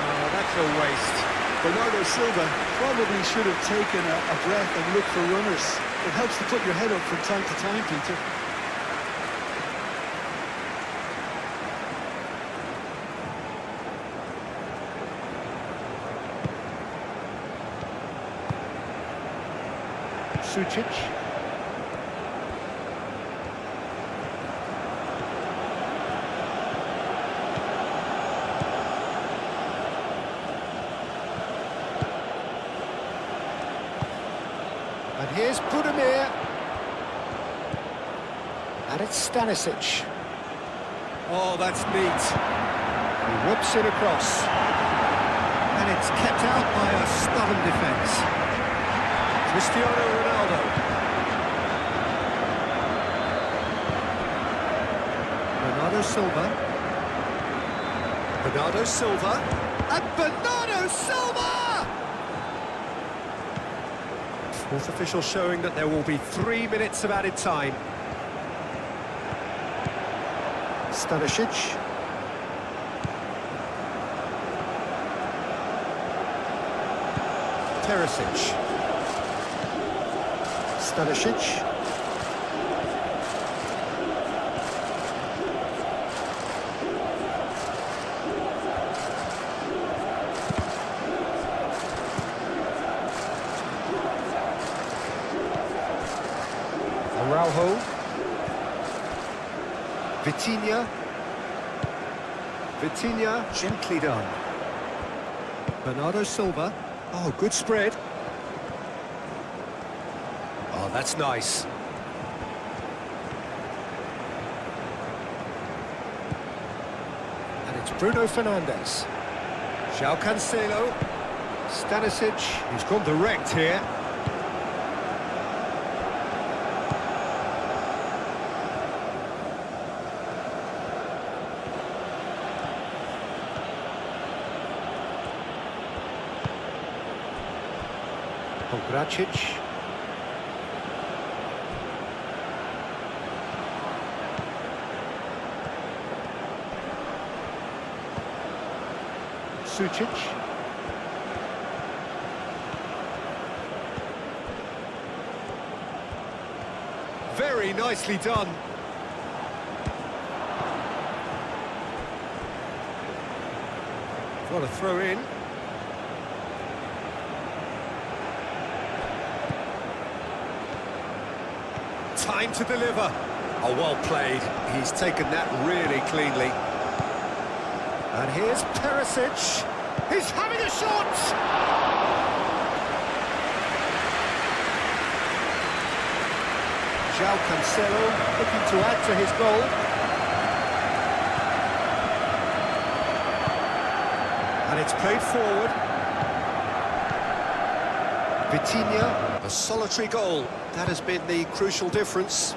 Oh, that's a waste. Bernardo Silva probably should have taken a breath and looked for runners. It helps to put your head up from time to time, Peter. Sucic. And here's Budimir. And it's Stanisic. Oh, that's neat. He whips it across. And it's kept out by a stubborn defence. Cristiano Ronaldo. Bernardo Silva. Bernardo Silva. And Bernardo Silva! Fourth official showing that there will be 3 minutes of added time. Stanisic. Perisic. Stanisic. Vitinha. Vitinha, gently done. Bernardo Silva. Oh, good spread. Oh, that's nice. And it's Bruno Fernandes. João Cancelo. Stanisic, he's gone direct here. Gracic. Sucic. Very nicely done. What a throw in. Time to deliver. Oh, well played. He's taken that really cleanly. And here's Perisic. He's having a shot! João Cancelo looking to add to his goal. And it's played forward. Vitinha, a solitary goal. That has been the crucial difference.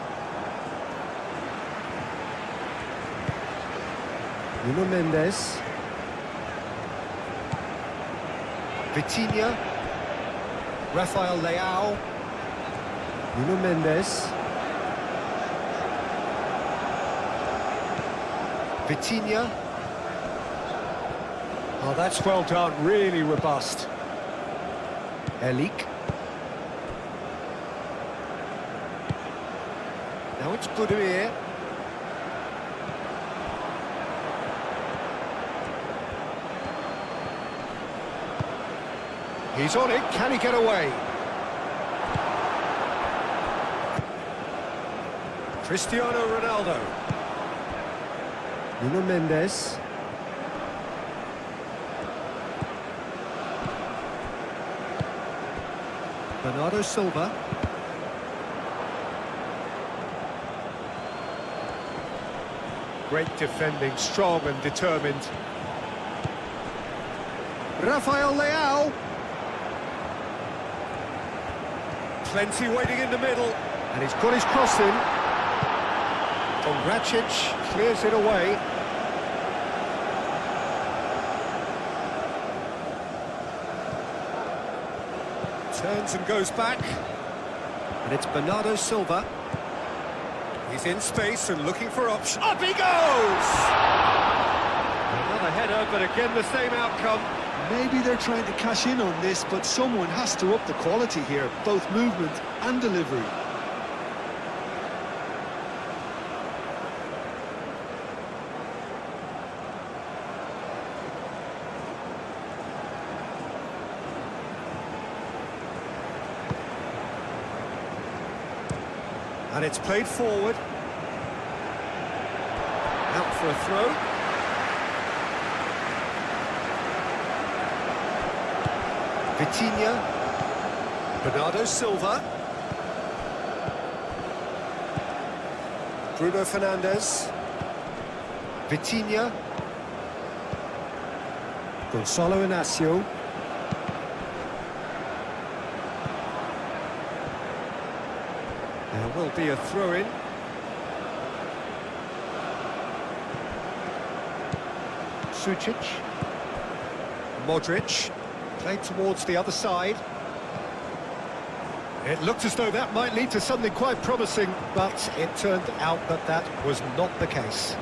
Nuno Mendes. Vitinha. Rafael Leao. Nuno Mendes. Vitinha. Oh, that's well done, really robust. Elik. Now it's Budimir. He's on it, can he get away? Cristiano Ronaldo. Nuno Mendes. Bernardo Silva. Great defending, strong and determined. Rafael Leao. Plenty waiting in the middle. And he's got his cross in. Gracic clears it away. Turns and goes back. And it's Bernardo Silva. He's in space and looking for options. Up he goes! Another header, but again the same outcome. Maybe they're trying to cash in on this, but someone has to up the quality here, both movement and delivery. And it's played forward. Out for a throw. Vitinha. Bernardo Silva. Bruno Fernandes. Vitinha. Gonçalo Inácio. There will be a throw-in. Sucic. Modric. Played towards the other side. It looked as though that might lead to something quite promising, but it turned out that that was not the case.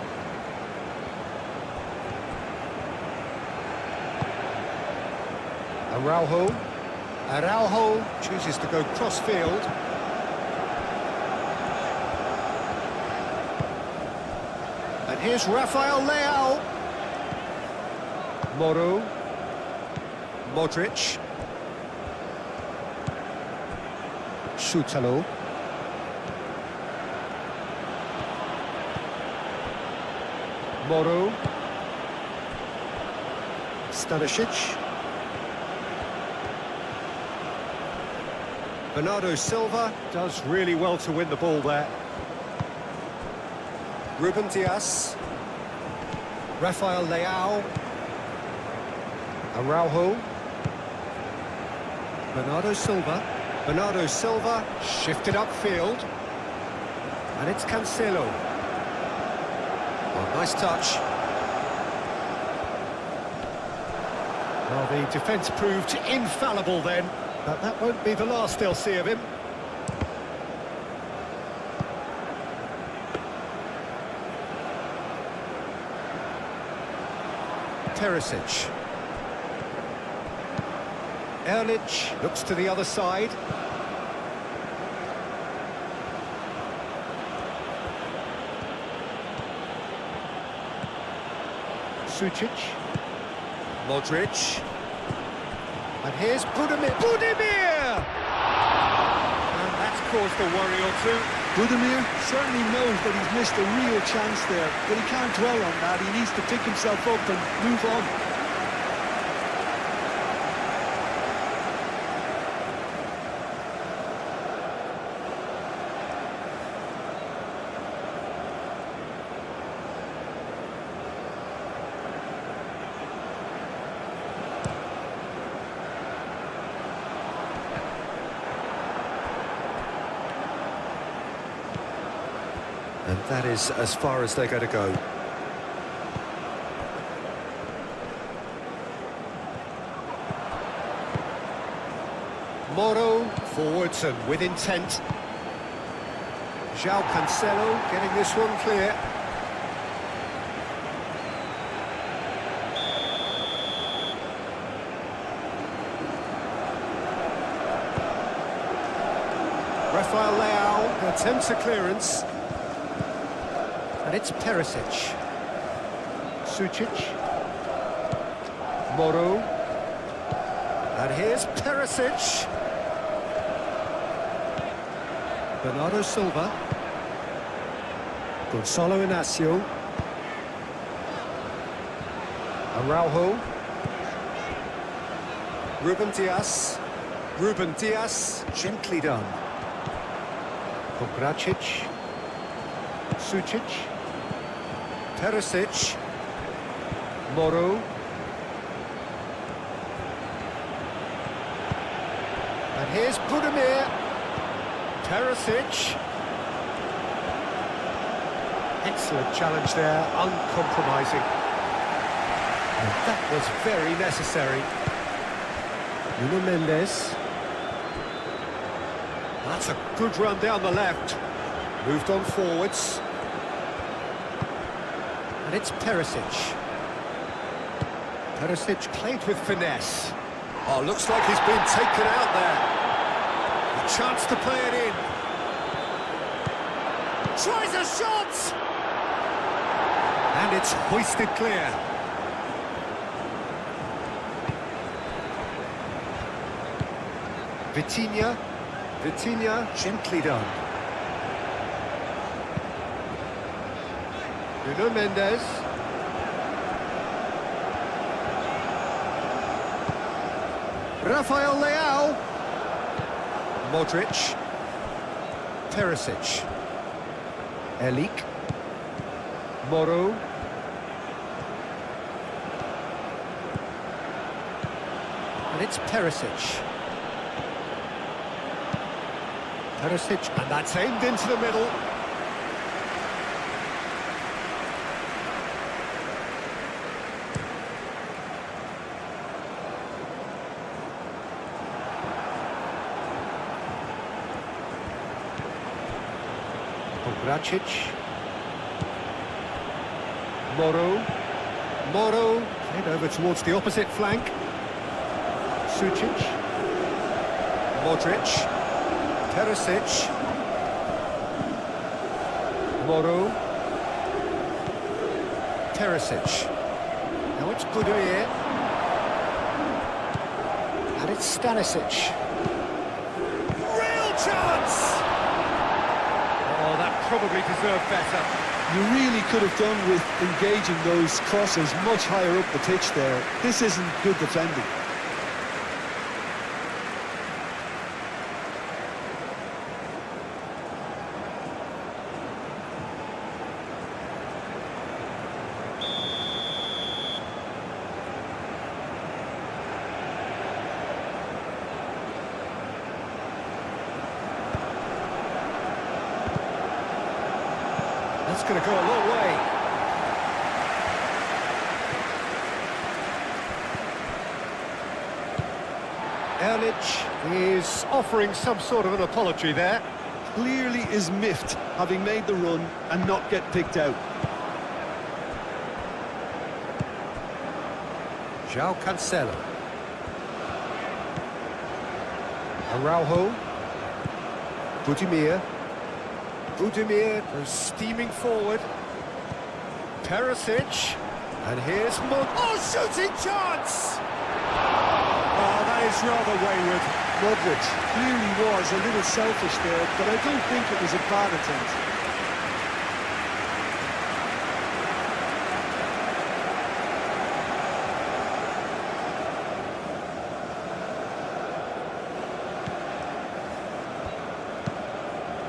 Araujo. Araujo chooses to go cross-field. And here's Rafael Leao. Moro. Modric. Shutalo. Moro. Stanisic. Bernardo Silva does really well to win the ball there. Ruben Dias. Rafael Leao. Araujo. Bernardo Silva. Bernardo Silva shifted upfield. And it's Cancelo. Well, nice touch. Well, the defence proved infallible then, but that won't be the last they'll see of him. Perisic. Erlich looks to the other side. Sucic. Modric. And here's Budimir. Budimir! And that's caused a worry or two. Budimir certainly knows that he's missed a real chance there, but he can't dwell on that. He needs to pick himself up and move on. And that is as far as they're going to go. Moro forwards and with intent. João Cancelo getting this one clear. Rafael Leao attempts a clearance. And it's Perisic. Sucic. Moro. And here's Perisic. Bernardo Silva. Gonzalo Inacio. Araujo. Ruben Dias. Ruben Dias, gently done. Pogracic. Sucic. Perisic. Moro. And here's Budimir. Perisic. Excellent challenge there, uncompromising. And that was very necessary. Nuno Mendes. That's a good run down the left. Moved on forwards. And it's Perisic. Perisic played with finesse. Oh, looks like he's been taken out there. A chance to play it in. Tries a shot! And it's hoisted clear. Vitinha. Vitinha, gently done. Nuno Mendes. Rafael Leao. Modric. Perisic. Elik. Moro. And it's Perisic. Perisic, and that's aimed into the middle. Pogracic. Moro. Moro, head over towards the opposite flank. Sucic. Modric. Perisic. Moro. Perisic. Now it's Budimir. And it's Stanisic. Real chance! Oh, that probably deserved better. You really could have done with engaging those crosses much higher up the pitch there. This isn't good defending. That's going to go a long way. Erlich is offering some sort of an apology there. Clearly is miffed, having made the run and not get picked out. João Cancelo. Araujo. Budimir. Budimir goes steaming forward. Perisic. And here's Oh, shooting chance! Oh, that is rather wayward. Modric clearly was a little selfish there, but I don't think it was a bad attempt.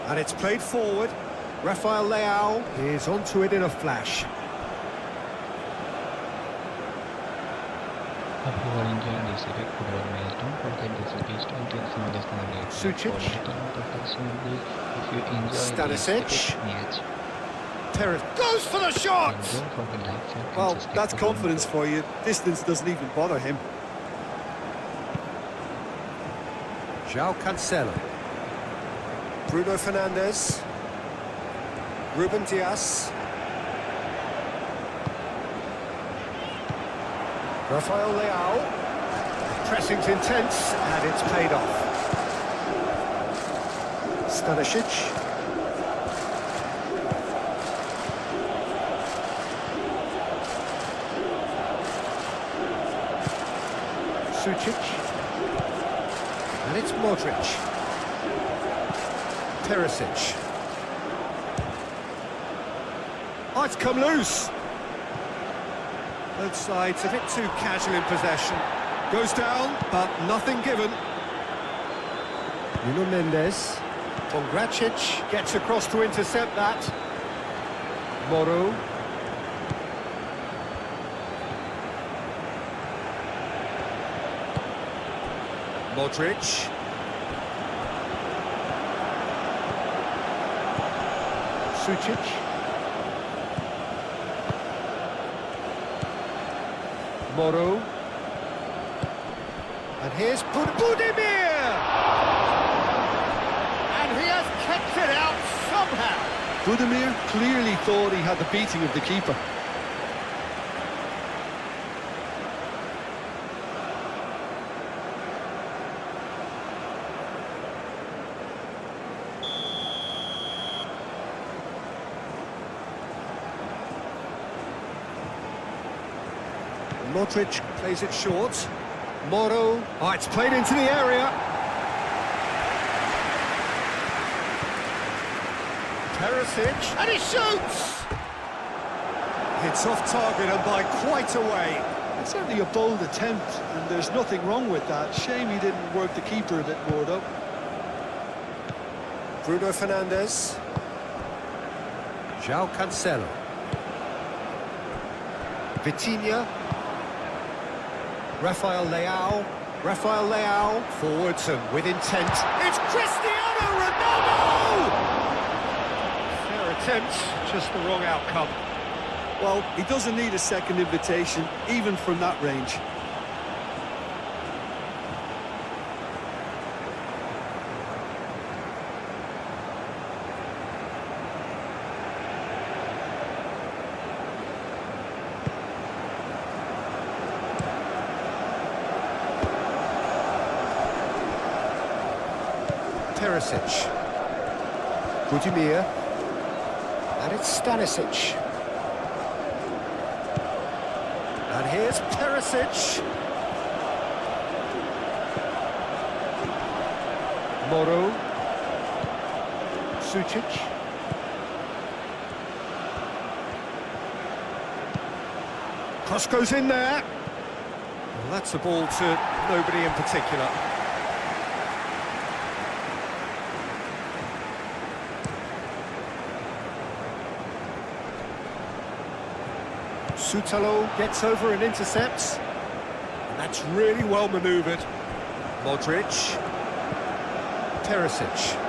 And it's played forward. Rafael Leao is onto it in a flash. If you are enjoying this epic football match, don't forget this is until some disconnect. Sucic. If you enjoy Stanisic. this epic match, Perez goes for the shot! then don't forget like, share, and Well, subscribe that's to confidence GoalMatol. for you. Distance doesn't even bother him. João Cancelo. Bruno Fernandes. Ruben Dias. Rafael Leao. Pressing's intense, and it's paid off. Stanisic. Sucic. And it's Modric. Perisic. Oh, it's come loose. Both sides a bit too casual in possession. Goes down, but nothing given. Nuno Mendes. Pongracic gets across to intercept that. Moro. Modric. Sucic. Moro. And here's Budimir! And he has kept it out somehow. Budimir clearly thought he had the beating of the keeper. Modric plays it short. Moro. Oh, it's played into the area. Perisic. And he shoots! It's off target and by quite a way. It's certainly a bold attempt, and there's nothing wrong with that. Shame he didn't work the keeper a bit more, though. Bruno Fernandes. João Cancelo. Vitinha. Rafael Leao. Rafael Leao. Forwards and with intent. It's Cristiano Ronaldo! Fair attempt, just the wrong outcome. Well, he doesn't need a second invitation, even from that range. Perisic. Budimir. And it's Stanisic. And here's Perisic. Moro. Sucic. Cross goes in there. Well, that's a ball to nobody in particular. Sutalo gets over and intercepts. And that's really well manoeuvred. Modric. Perisic.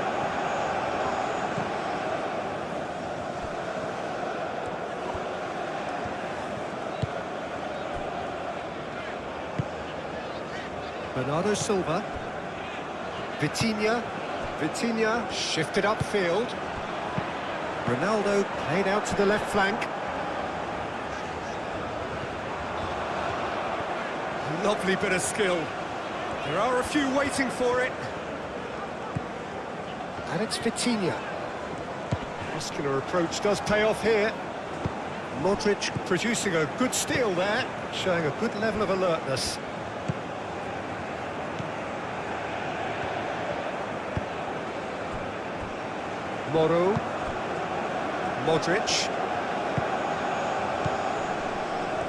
Bernardo Silva. Vitinha. Vitinha shifted upfield. Ronaldo played out to the left flank. Lovely bit of skill. There are a few waiting for it. And it's Vitinha. Muscular approach does pay off here. Modric producing a good steal there, showing a good level of alertness. Moro. Modric.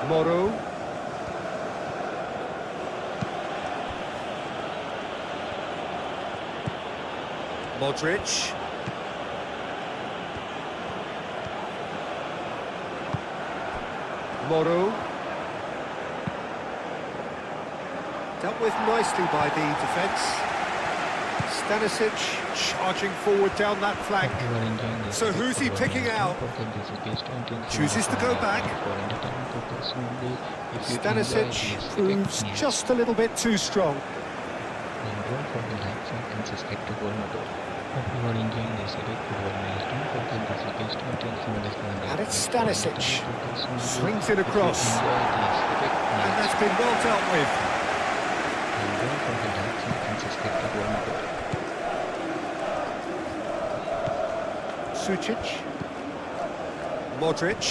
Moro. Modric. Moro. Dealt with nicely by the defence. Stanisic charging forward down that flank. So who's he picking out? Chooses to go back. Stanisic proves just a little bit too strong. Don't forget to like and subscribe to GoalMatol. Hope you are enjoying this epic football match. Don't forget this page to attend some of this. And it's Stanisic. Swings it across. And that's been well dealt with. And don't forget to like and subscribe to GoalMatol. Sucic. Modric.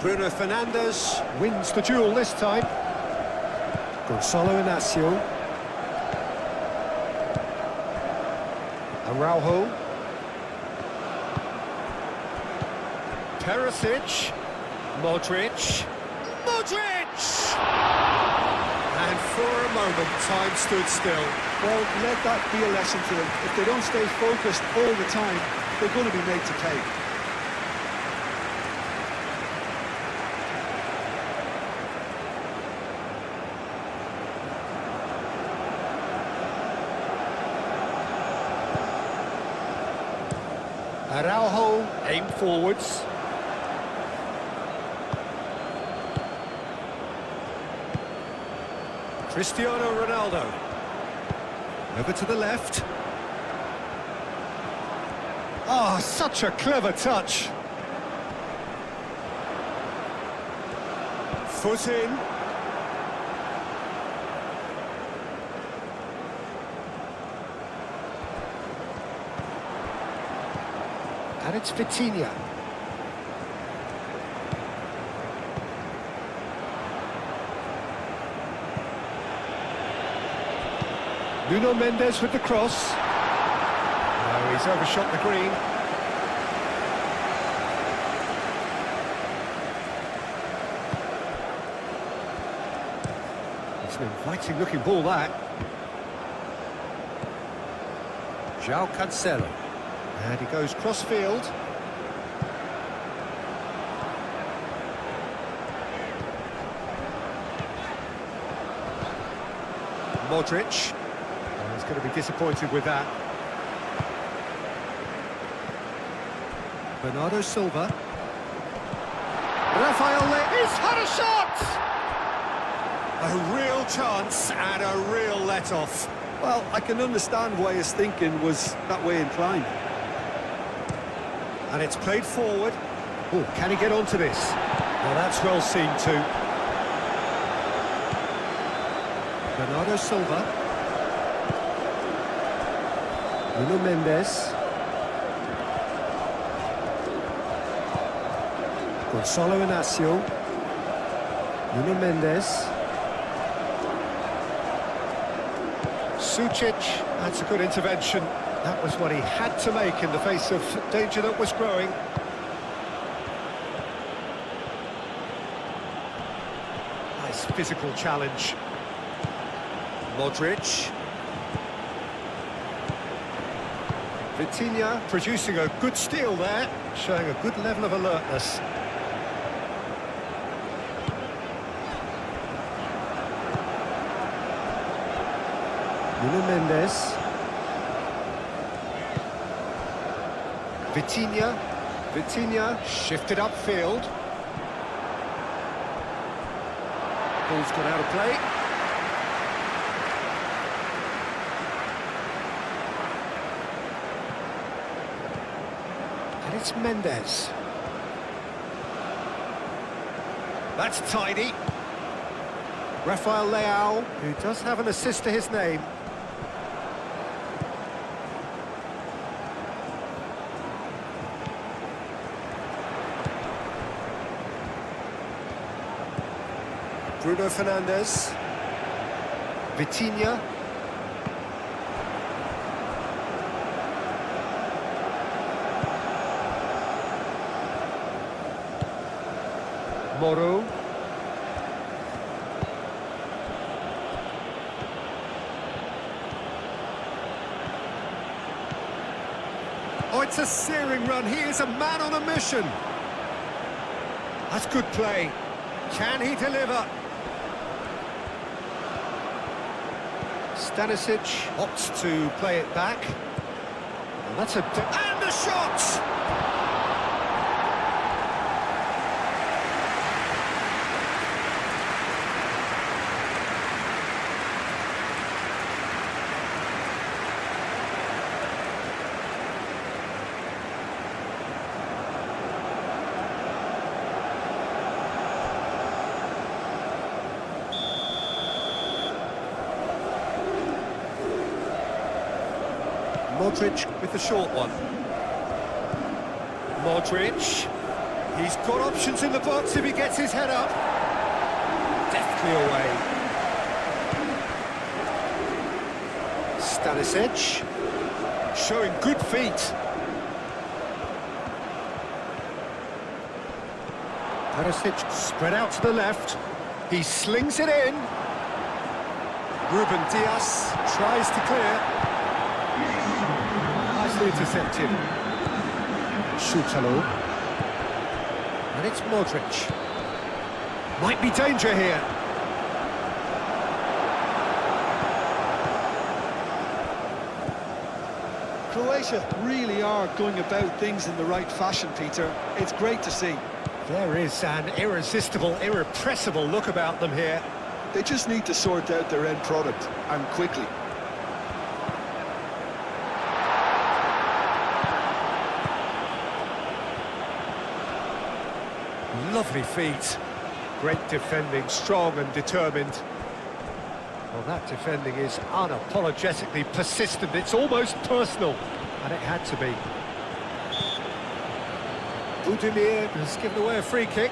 Bruno Fernandes wins the duel this time. Gonzalo Inacio. Araujo. Perisic. Modric. Modric! And for a moment, time stood still. Well, let that be a lesson to them. If they don't stay focused all the time, they're going to be made to pay. Araujo aim forwards. Cristiano Ronaldo. Over to the left. Ah, such a clever touch. Foot in. And it's Vitinha. Nuno Mendes with the cross. Oh, he's overshot the green. It's an inviting looking ball, that. João Cancelo. And he goes cross-field. Modric. Oh, he's going to be disappointed with that. Bernardo Silva. Rafael he's had a shot! A real chance and a real let-off. Well, I can understand why his thinking was that way inclined. And it's played forward. Oh, can he get onto this? Well, that's well seen too. Bernardo Silva. Nuno Mendes. Gonzalo Inacio. Nuno Mendes. Sucic, that's a good intervention. That was what he had to make in the face of danger that was growing. Nice physical challenge. Modric. Vitinha producing a good steal there, showing a good level of alertness. Nuno Mendes. Vitinha shifted upfield. Ball's gone out of play. And it's Mendes. That's tidy. Rafael Leao, who does have an assist to his name. Bruno Fernandes. Vitinha. Moro. Oh, it's a searing run. He is a man on a mission. That's good play. Can he deliver? Stanisic opts to play it back. And that's a... And a shot! Modric with the short one. Modric. He's got options in the box if he gets his head up. Deftly away. Stanisic. Showing good feet. Perisic spread out to the left. He slings it in. Ruben Dias tries to clear. Nicely intercepted. Shutalo. And it's Modric. Might be danger here. Croatia really are going about things in the right fashion, Peter. It's great to see. There is an irresistible, irrepressible look about them here. They just need to sort out their end product, and quickly. Lovely feet. Great defending, strong and determined. Well, that defending is unapologetically persistent. It's almost personal, and it had to be. Budimir has given away a free kick.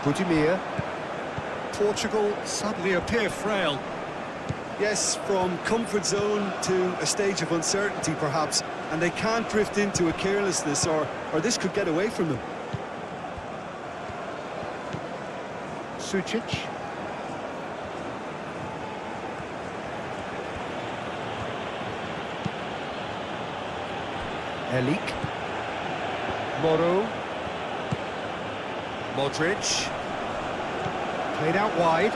Budimir. Portugal suddenly appear frail. Yes, from comfort zone to a stage of uncertainty, perhaps, and they can't drift into a carelessness, or this could get away from them. Sucic. Elik. Moro. Modric. Played out wide.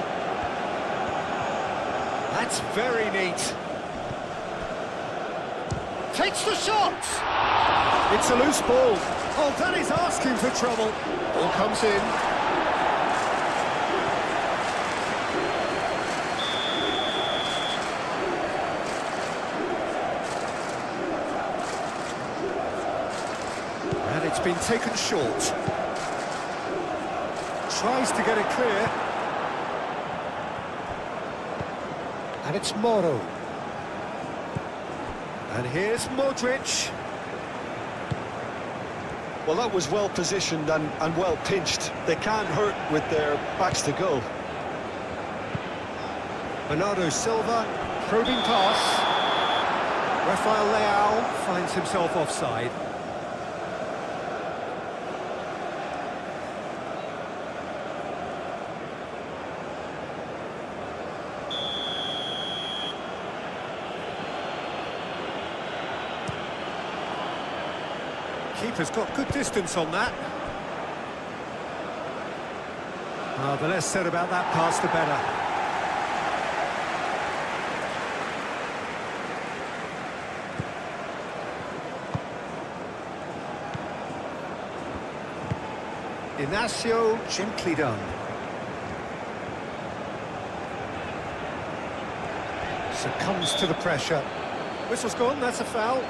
That's very neat. Takes the shot! It's a loose ball. Oh, that is asking for trouble. Ball comes in. And it's been taken short. Tries to get it clear. And it's Moro. And here's Modric. Well, that was well positioned and well pinched. They can't hurt with their backs to goal. Bernardo Silva, probing pass. Rafael Leao finds himself offside. Keeper's got good distance on that. The less said about that pass, the better. Inacio, gently done. Succumbs to the pressure. Whistle's gone, that's a foul.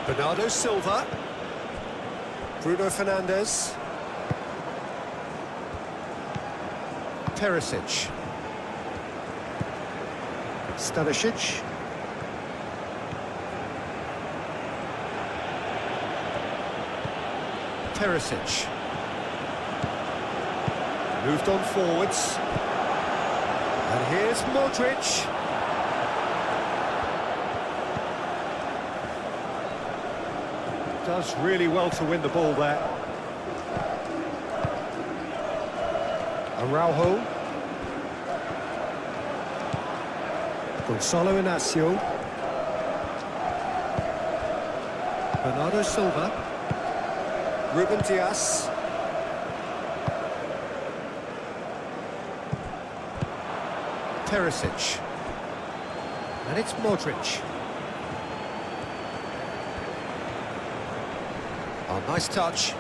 Bernardo Silva, Bruno Fernandes, Perisic, Stanisic, Perisic, moved on forwards, and here's Modric. Does really well to win the ball there. Araujo. Gonzalo Inacio. Bernardo Silva. Ruben Dias. Perisic. And it's Modric. Oh, nice touch.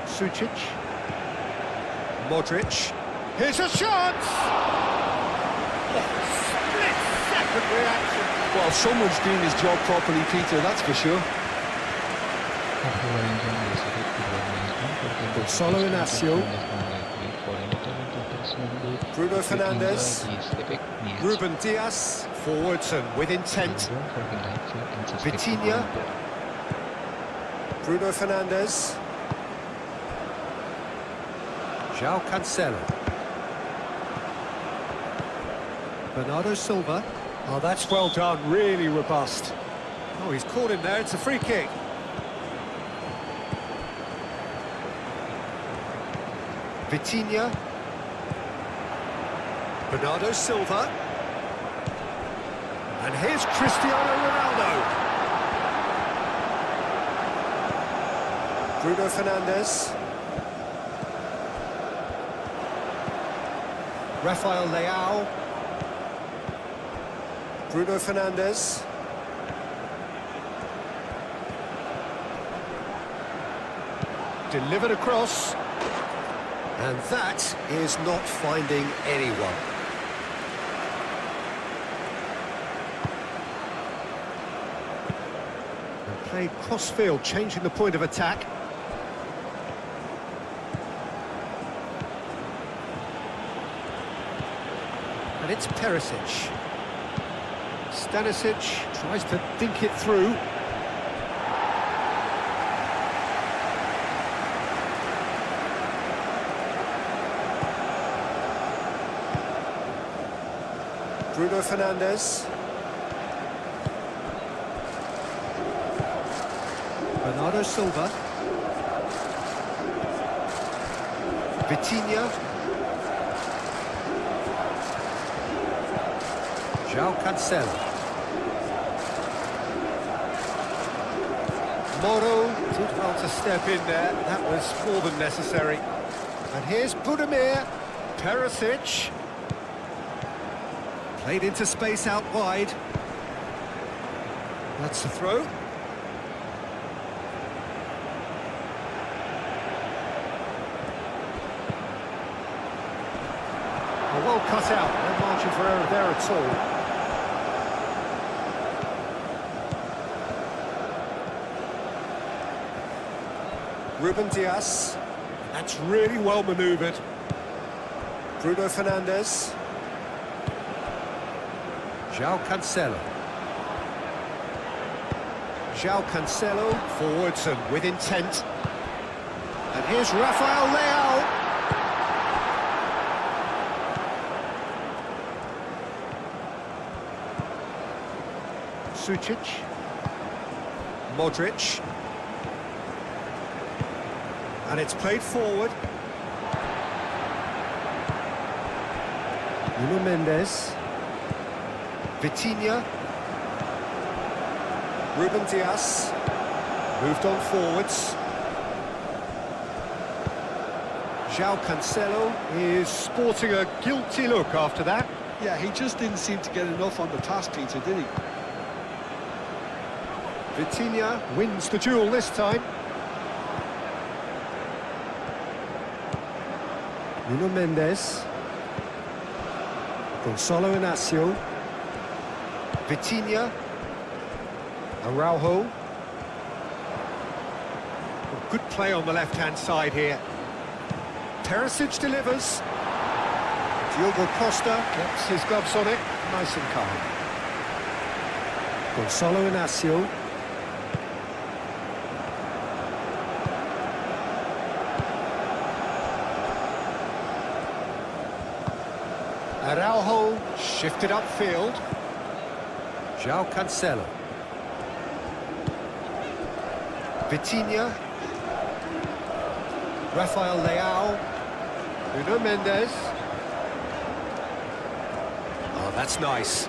Sucic. Modric. Here's a chance! Split-second reaction. Well, someone's doing his job properly, Peter, that's for sure. Gonzalo Inacio. Bruno Fernandes. Ruben Dias. Forwards and with intent. Vitinha. Bruno Fernandes. João Cancelo. Bernardo Silva. Oh, that's well done, really robust. Oh, he's caught him there, it's a free kick. Vitinha. Bernardo Silva. And here's Cristiano Ronaldo. Bruno Fernandes. Rafael Leao. Bruno Fernandes. Delivered across. And that is not finding anyone. And played cross-field, changing the point of attack. And it's Perisic. Stanisic tries to think it through. Bruno Fernandes. Bernardo Silva. Vitinha. João Cancelo. Moro did well to step in there. That was more than necessary. And here's Budimir. Perisic. Played into space out wide. That's the throw. Well cut out, no margin for error there at all. Ruben Dias, that's really well manoeuvred. Bruno Fernandes. João Cancelo. João Cancelo, forwards and with intent. And here's Rafael Leao. Sucic, Modric, and it's played forward. Nuno Mendes, Vitinha, Ruben Dias, moved on forwards. João Cancelo is sporting a guilty look after that. Yeah, he just didn't seem to get enough on the pass, Peter, did he? Vitinha wins the duel this time. Nuno Mendes. Gonçalo Inácio. Vitinha. Araujo. Good play on the left-hand side here. Perisic delivers. Diogo Costa gets his gloves on it, nice and calm. Gonçalo Inácio. Araujo shifted upfield. João Cancelo. Vitinha. Rafael Leao. Nuno Mendes. Oh, that's nice.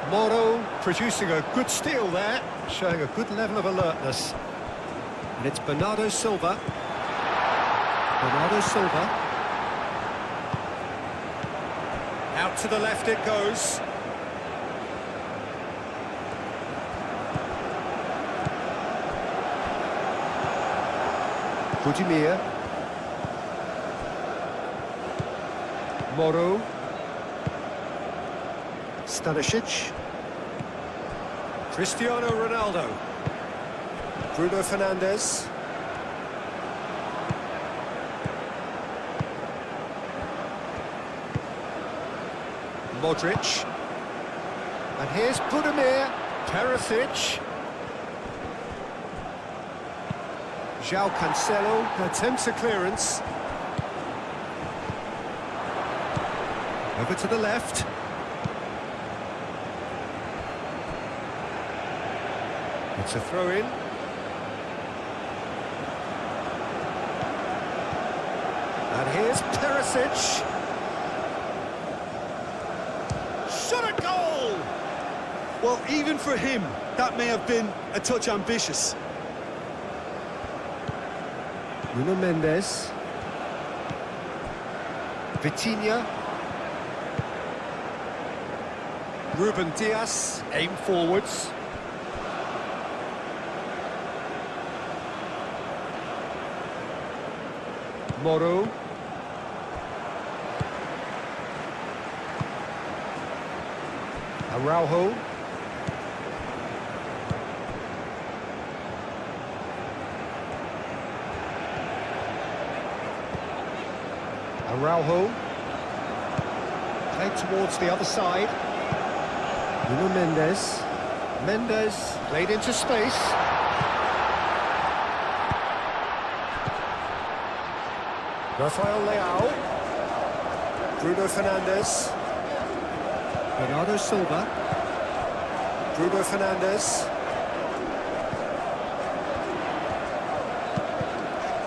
Moro producing a good steal there, showing a good level of alertness. And it's Bernardo Silva. Bernardo Silva. Out to the left it goes. Budimir. Moro. Stanisic. Cristiano Ronaldo. Bruno Fernandes. Modric. And here's Budimir. Perisic. João Cancelo attempts a clearance. Over to the left. It's a throw-in. And here's Perisic. Shot a goal! Well, even for him, that may have been a touch ambitious. Nuno Mendes. Vitinha. Ruben Dias, aim forwards. Moro. Araujo. Araujo. Played towards the other side. Nuno Mendes. Mendes played into space. Rafael Leao. Bruno Fernandes. Bernardo Silva. Bruno Fernandes.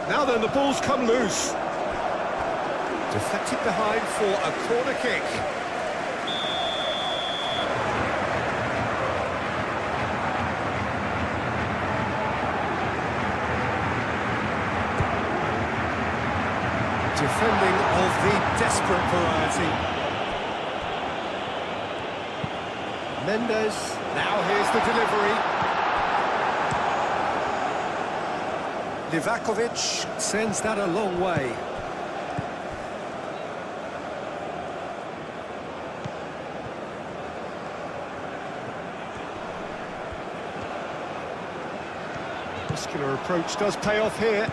Now then, the ball's come loose. Deflected behind for a corner kick. Defending of the desperate variety. Mendes, now here's the delivery. Livakovic sends that a long way. Muscular approach does pay off here.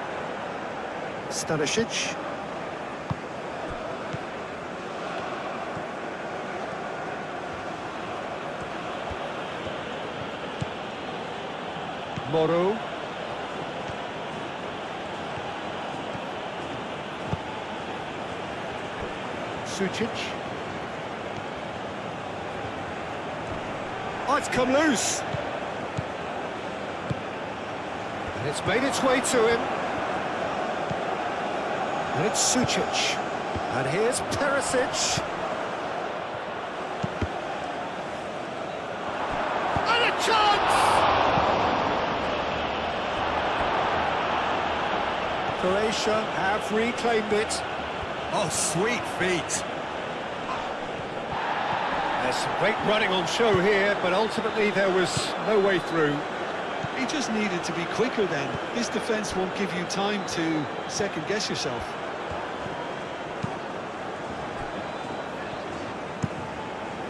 Stanisic. Moro. Sucic. Oh, it's come loose. And it's made its way to him. And it's Sucic. And here's Perisic. And a chance! Croatia have reclaimed it. Oh, sweet feet. There's some great running on show here, but ultimately there was no way through. He just needed to be quicker then. His defence won't give you time to second-guess yourself.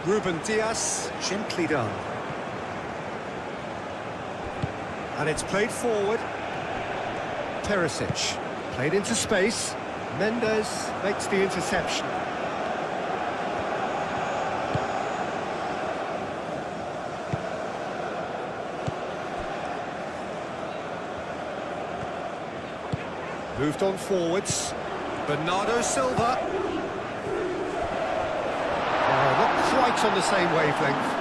Ruben Dias, gently done. And it's played forward. Perisic, played into space. Mendes makes the interception. Moved on forwards. Bernardo Silva. Oh, not quite on the same wavelength.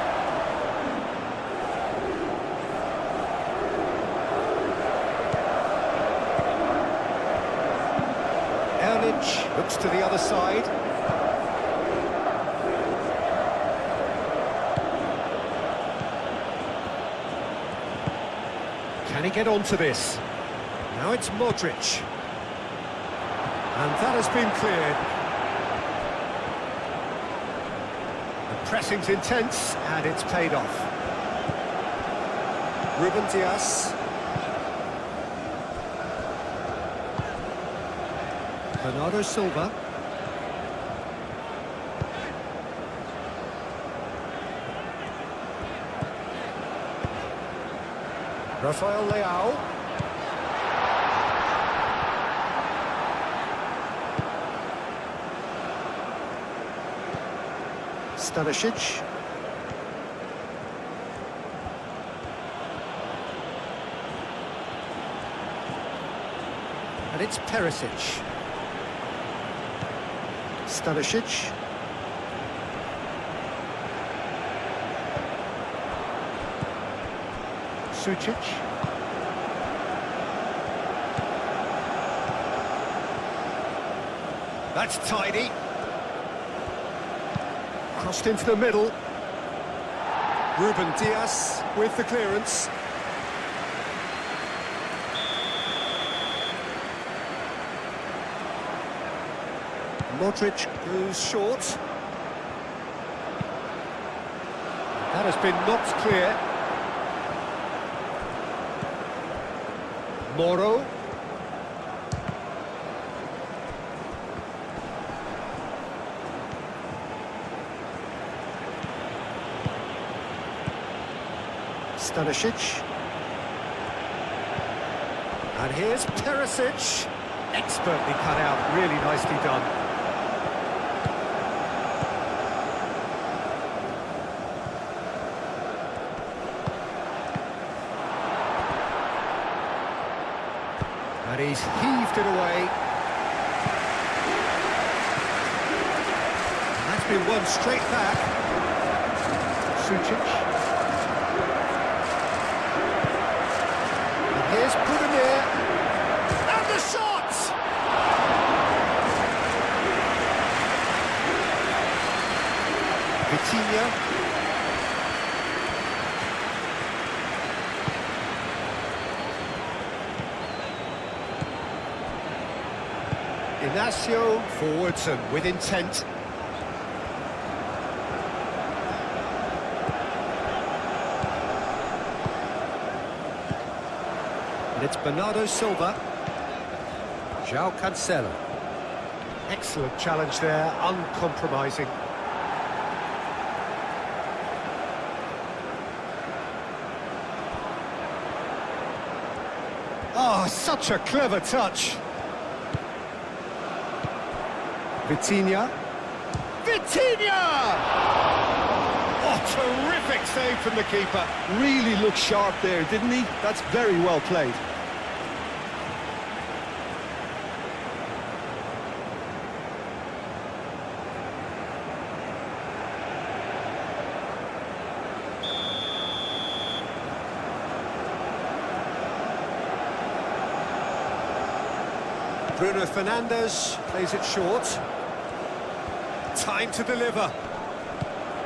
Looks to the other side. Can he get onto this? Now it's Modric. And that has been cleared. The pressing's intense and it's paid off. Ruben Dias. Bernardo Silva. Rafael Leao. Stanisic. And it's Perisic. Stanisic. Sucic. That's tidy. Crossed into the middle. Ruben Dias with the clearance. Modric goes short. That has been knocked clear. Moro. Stanisic. And here's Perisic. Expertly cut out, really nicely done. And he's heaved it away. And that's been won straight back. Sucic. And here's Budimir. And the shot! Vitinha. Inacio forwards and with intent. And it's Bernardo Silva. João Cancelo. Excellent challenge there, uncompromising. Oh, such a clever touch. Vitinha. Vitinha! Oh, terrific save from the keeper. Really looked sharp there, didn't he? That's very well played. Bruno Fernandes plays it short. Time to deliver.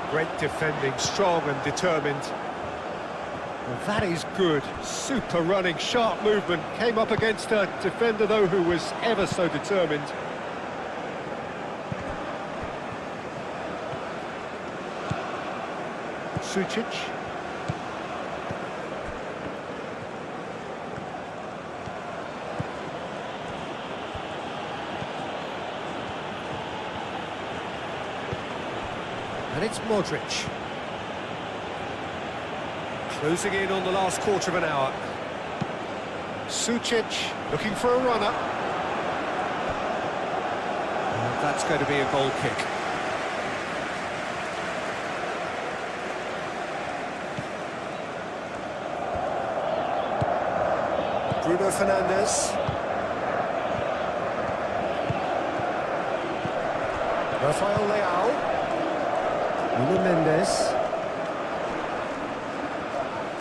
Great defending, strong and determined. Well, that is good. Super running, sharp movement. Came up against a defender, though, who was ever so determined. Sucic. And it's Modric. Closing in on the last quarter of an hour. Sucic looking for a runner. And that's going to be a goal kick. Bruno Fernandes. Rafael Leao. Nuno Mendes.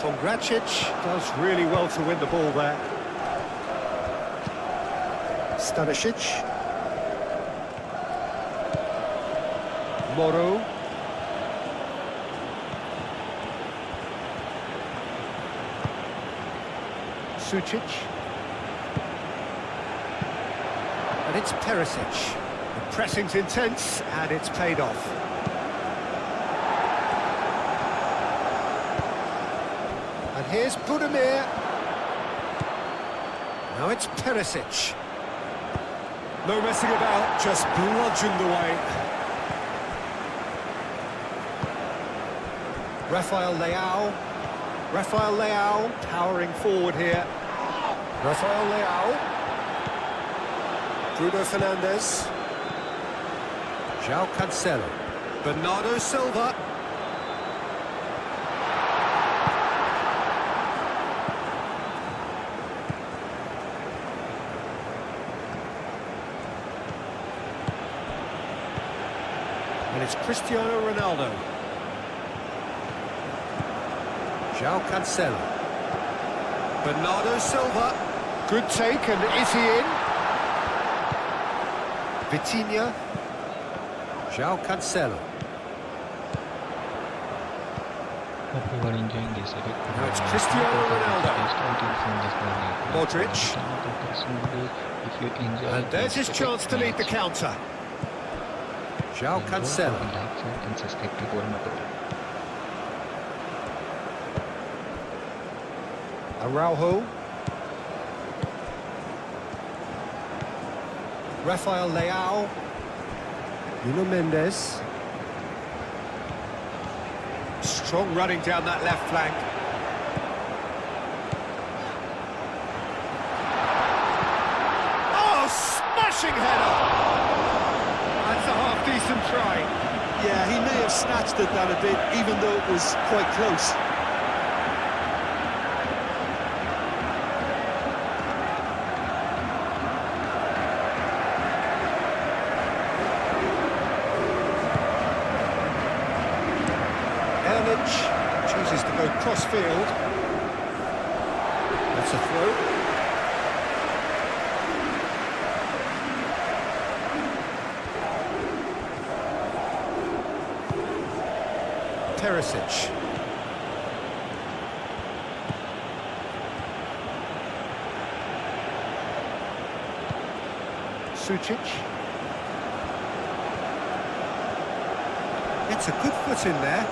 Pongracic does really well to win the ball there. Stanisic. Moro. Sucic. And it's Perisic. The pressing's intense and it's paid off. And here's Budimir. Now it's Perisic. No messing about, just bludgeoned away. Rafael Leao. Rafael Leao powering forward here. Rafael Leao. Bruno Fernandes. João Cancelo. Bernardo Silva. And it's Cristiano Ronaldo. João Cancelo. Bernardo Silva. Good take, and is he in? Vitinha. João Cancelo. Hope you are enjoying this edit. Now it's Cristiano Ronaldo. Modric. If you enjoy And there's his chance to lead the counter. João Cancelo. Like, share and subscribe to GoalMatol. Araujo. Rafael Leao. Nuno Mendes. Strong running down that left flank. Oh, smashing header! That's a half-decent try. Yeah, he may have snatched at that a bit, even though it was quite close. Chooses to go cross-field. That's a throw. Perisic. Sucic. Gets a good foot in there.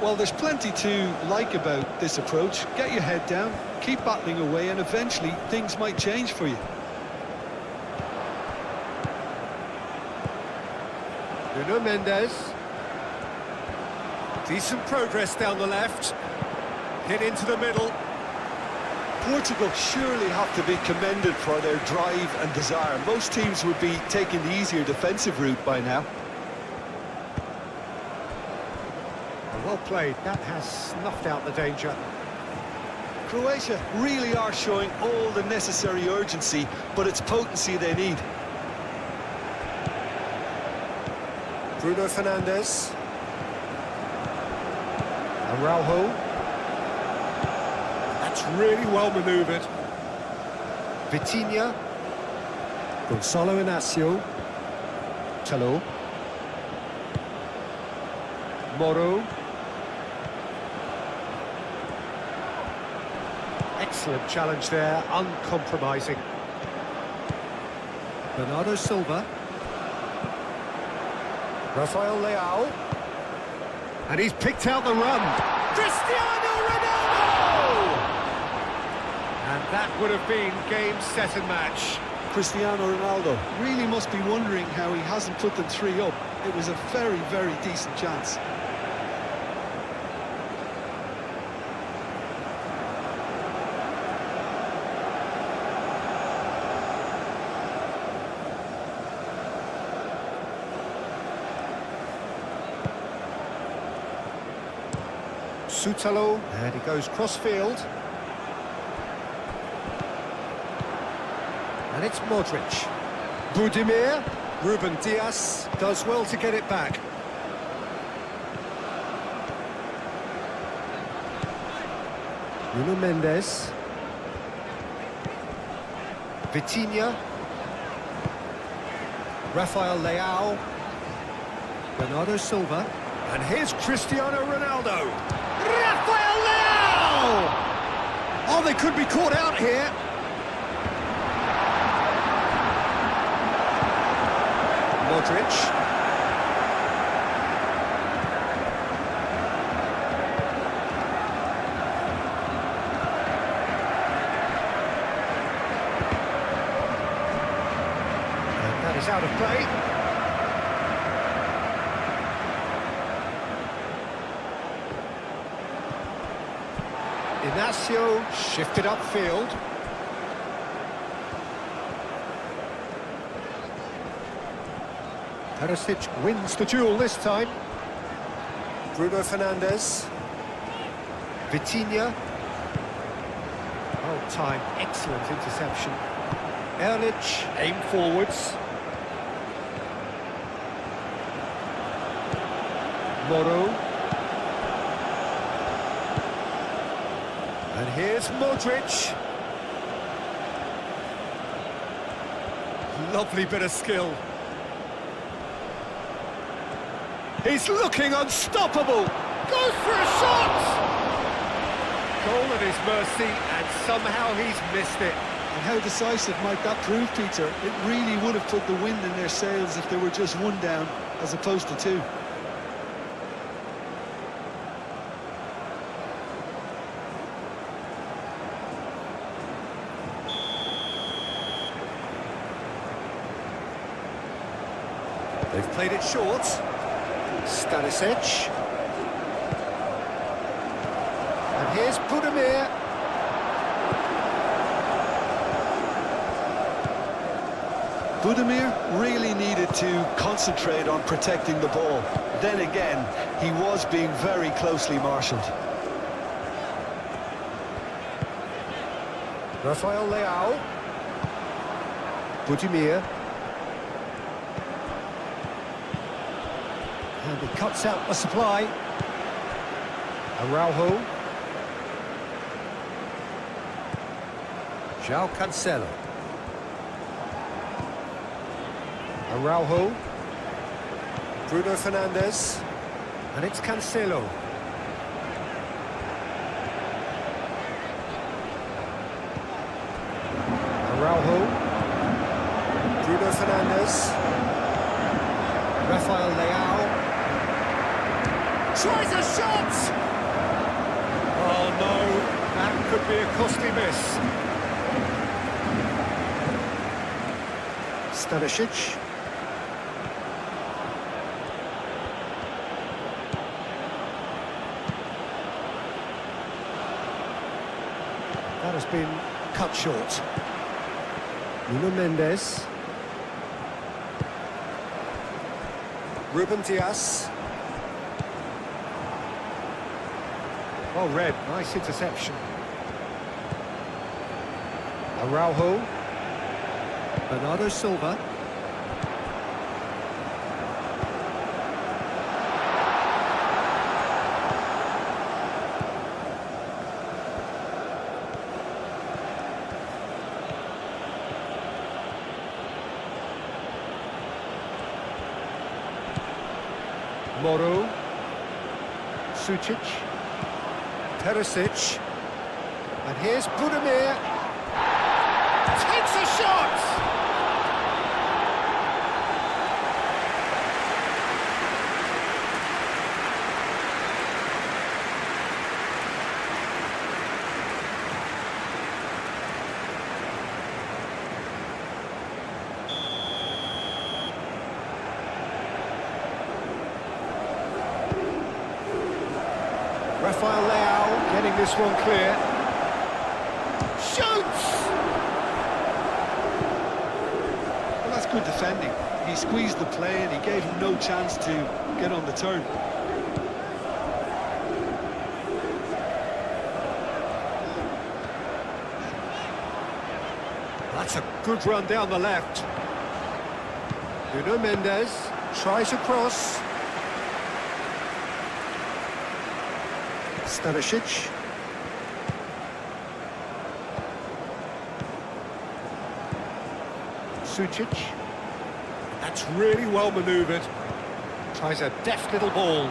Well, there's plenty to like about this approach. Get your head down, keep battling away, and eventually things might change for you. Nuno Mendes. Decent progress down the left. Hit into the middle. Portugal surely have to be commended for their drive and desire. Most teams would be taking the easier defensive route by now. Well played. That has snuffed out the danger. Croatia really are showing all the necessary urgency, but it's potency they need. Bruno Fernandes. Araujo. That's really well manoeuvred. Vitinha. Gonçalo Inácio. Tello. Moro. Excellent challenge there, uncompromising. Bernardo Silva. Rafael Leao. And he's picked out the run. Cristiano Ronaldo! And that would have been game, set and match. Cristiano Ronaldo really must be wondering how he hasn't put them 3 up. It was a very, very decent chance. Sutalo, and he goes cross-field. And it's Modric. Budimir. Ruben Dias does well to get it back. Nuno Mendes. Vitinha. Rafael Leao. Bernardo Silva. And here's Cristiano Ronaldo. Rafael Leao! Oh, they could be caught out here. Modric. And that is out of play. Inácio shifted upfield. Perisic wins the duel this time. Bruno Fernandes. Vitinha. Oh, time. Excellent interception. Erlich aim forwards. Moro. And here's Modric. Lovely bit of skill. He's looking unstoppable. Goes for a shot. Goal at his mercy, and somehow he's missed it. And how decisive might that prove, Peter? It really would have put the wind in their sails if they were just 1 down as opposed to 2. They've played it short. Stanisic. And here's Budimir. Budimir really needed to concentrate on protecting the ball. Then again, he was being very closely marshalled. Rafael Leao. Budimir. And he cuts out the supply. Araujo. João Cancelo. Araujo. Bruno Fernandes. And it's Cancelo. Araujo. Bruno Fernandes. Rafael Leao. Tries a shot! Oh no, that could be a costly miss. Stanisic. That has been cut short. Nuno Mendes. Ruben Dias. Well read, nice interception. Araujo. Bernardo Silva. Moro. Sucic. Perisic. And here's Budimir. Takes a shot! Rafael Leao getting this one clear. Shoots! Well, that's good defending. He squeezed the play and he gave him no chance to get on the turn. That's a good run down the left. Nuno Mendes tries a cross. Stanisic. Sucic. That's really well manoeuvred. Tries a deft little ball.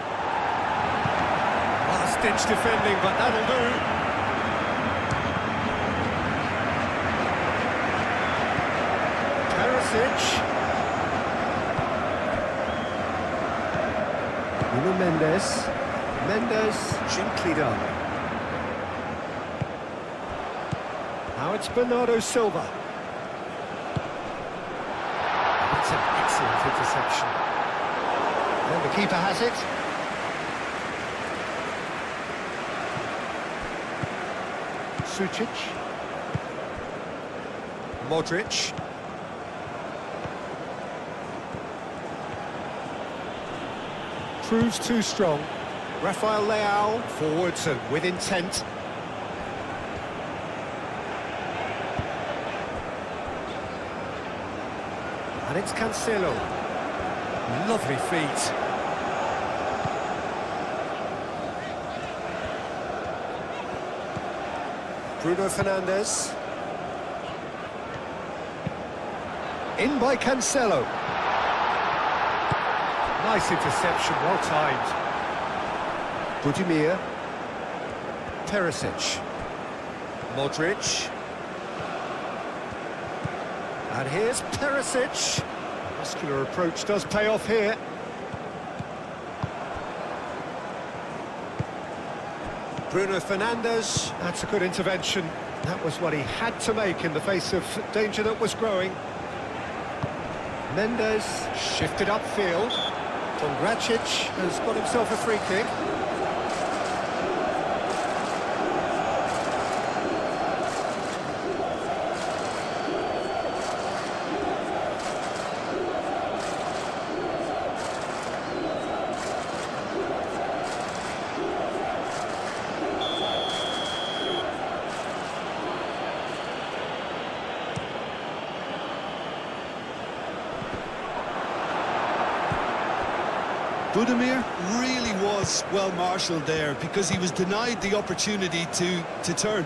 Last-ditch defending, but that'll do. Perisic. Nuno Mendes. Mendes gently done. Now it's Bernardo Silva. That's an excellent interception. And the keeper has it. Sucic. Modric. Proves too strong. Rafael Leao forwards and with intent. And it's Cancelo. Lovely feet. Bruno Fernandes. In by Cancelo. Nice interception, well timed. Budimir. Perisic. Modric. And here's Perisic. Muscular approach does pay off here. Bruno Fernandes. That's a good intervention. That was what he had to make in the face of danger that was growing. Mendes shifted upfield. Pongracic has got himself a free kick. Budimir really was well marshalled there because he was denied the opportunity to turn.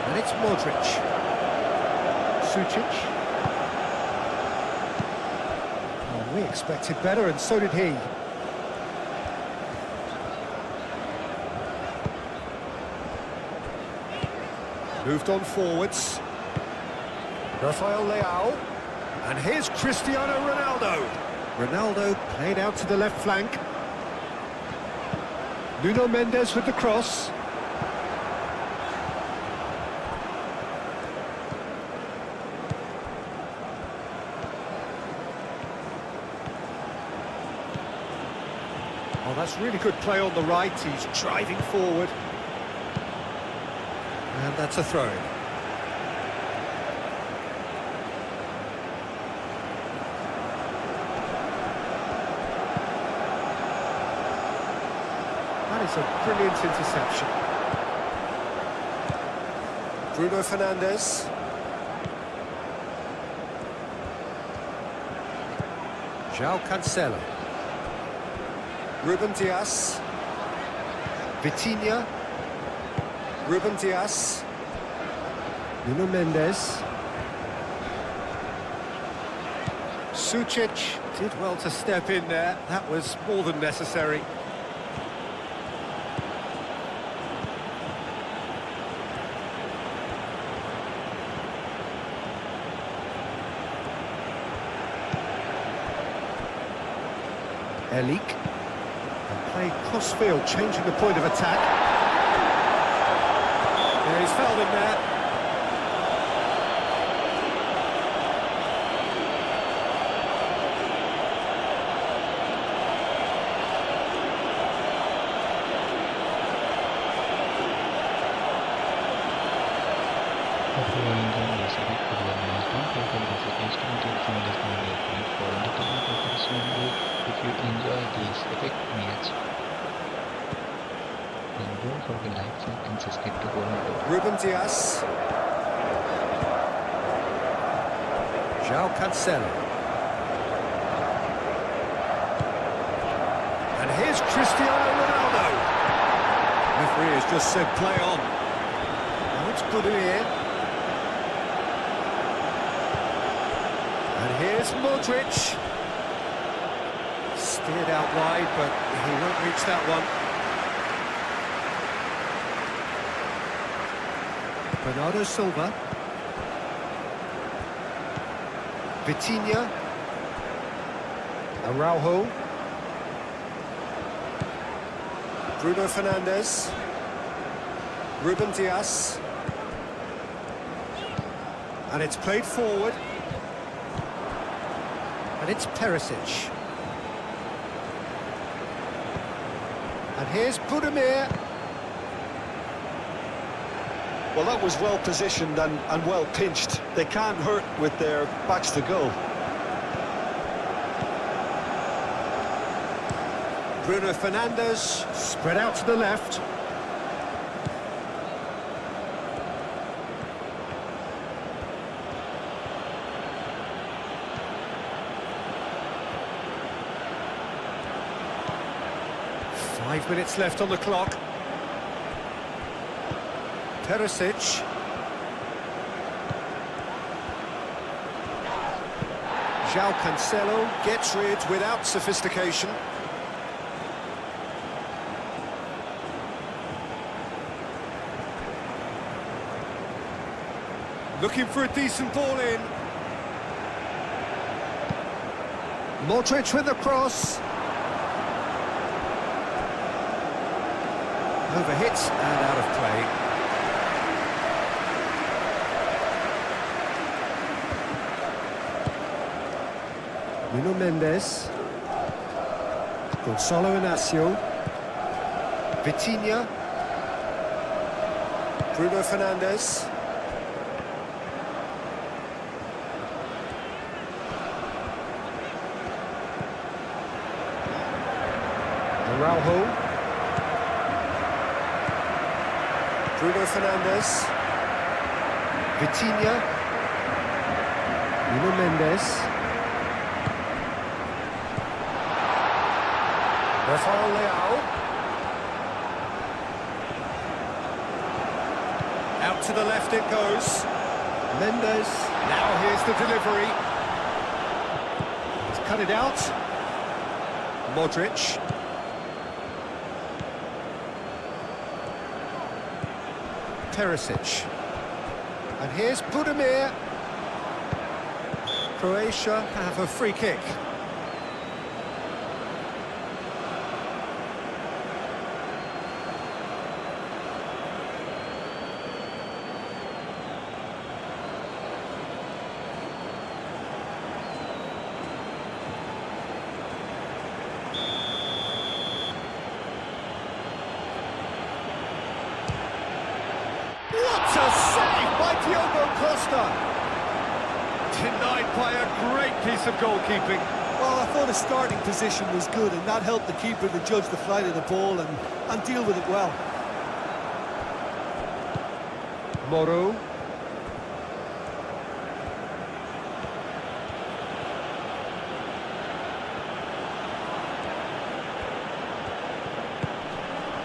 And it's Modric. Sucic. They expected better, and so did he. Moved on forwards. Rafael Leao. And here's Cristiano Ronaldo. Ronaldo played out to the left flank. Nuno Mendes with the cross. Oh, that's really good play on the right. He's driving forward. And that's a throw-in. That is a brilliant interception. Bruno Fernandes. João Cancelo. Ruben Dias. Vitinha. Ruben Dias. Nuno Mendes. Sucic did well to step in there. That was more than necessary. Elik. And played cross-field, changing the point of attack. Yeah, he's fouled him there. If you enjoy this epic match, then don't forget like and subscribe to GoalMatol. Ruben Dias. João Cancelo. And here's Cristiano Ronaldo. Referee has just said play on. Now it's good in here. And here's Modric. Steered out wide, but he won't reach that one. Bernardo Silva. Vitinha. Araujo. Bruno Fernandes. Ruben Dias. And it's played forward. And it's Perisic. And here's Budimir. Well, that was well positioned and well pinched. They can't hurt with their backs to goal. Bruno Fernandes, spread out to the left. Five minutes left on the clock. Perisic. João Cancelo gets rid without sophistication. Looking for a decent ball in. Modric with the cross. Overhit and out of play. Nuno Mendes. Gonçalo Inácio. Vitinha. Bruno Fernandes. Araujo. Bruno Fernandes. Vitinha. Nuno Mendes. Rafael Leao. Out to the left it goes. Mendes. Now here's the delivery. He's cut it out. Modric. Perisic. And here's Budimir. Croatia have a free kick. What a save by Diogo Costa! Denied by a great piece of goalkeeping. Well, I thought his starting position was good, and that helped the keeper to judge the flight of the ball and deal with it well. Moro.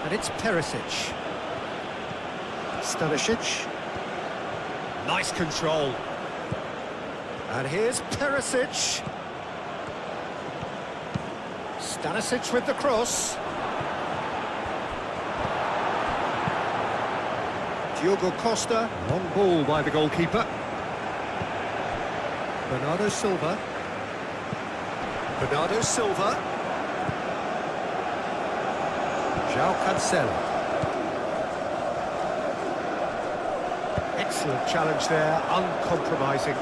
And it's Perisic. Stanisic. Nice control. And here's Perisic. Stanisic with the cross. Diogo Costa. Long ball by the goalkeeper. Bernardo Silva. Bernardo Silva. João Cancelo. Excellent challenge there, uncompromising.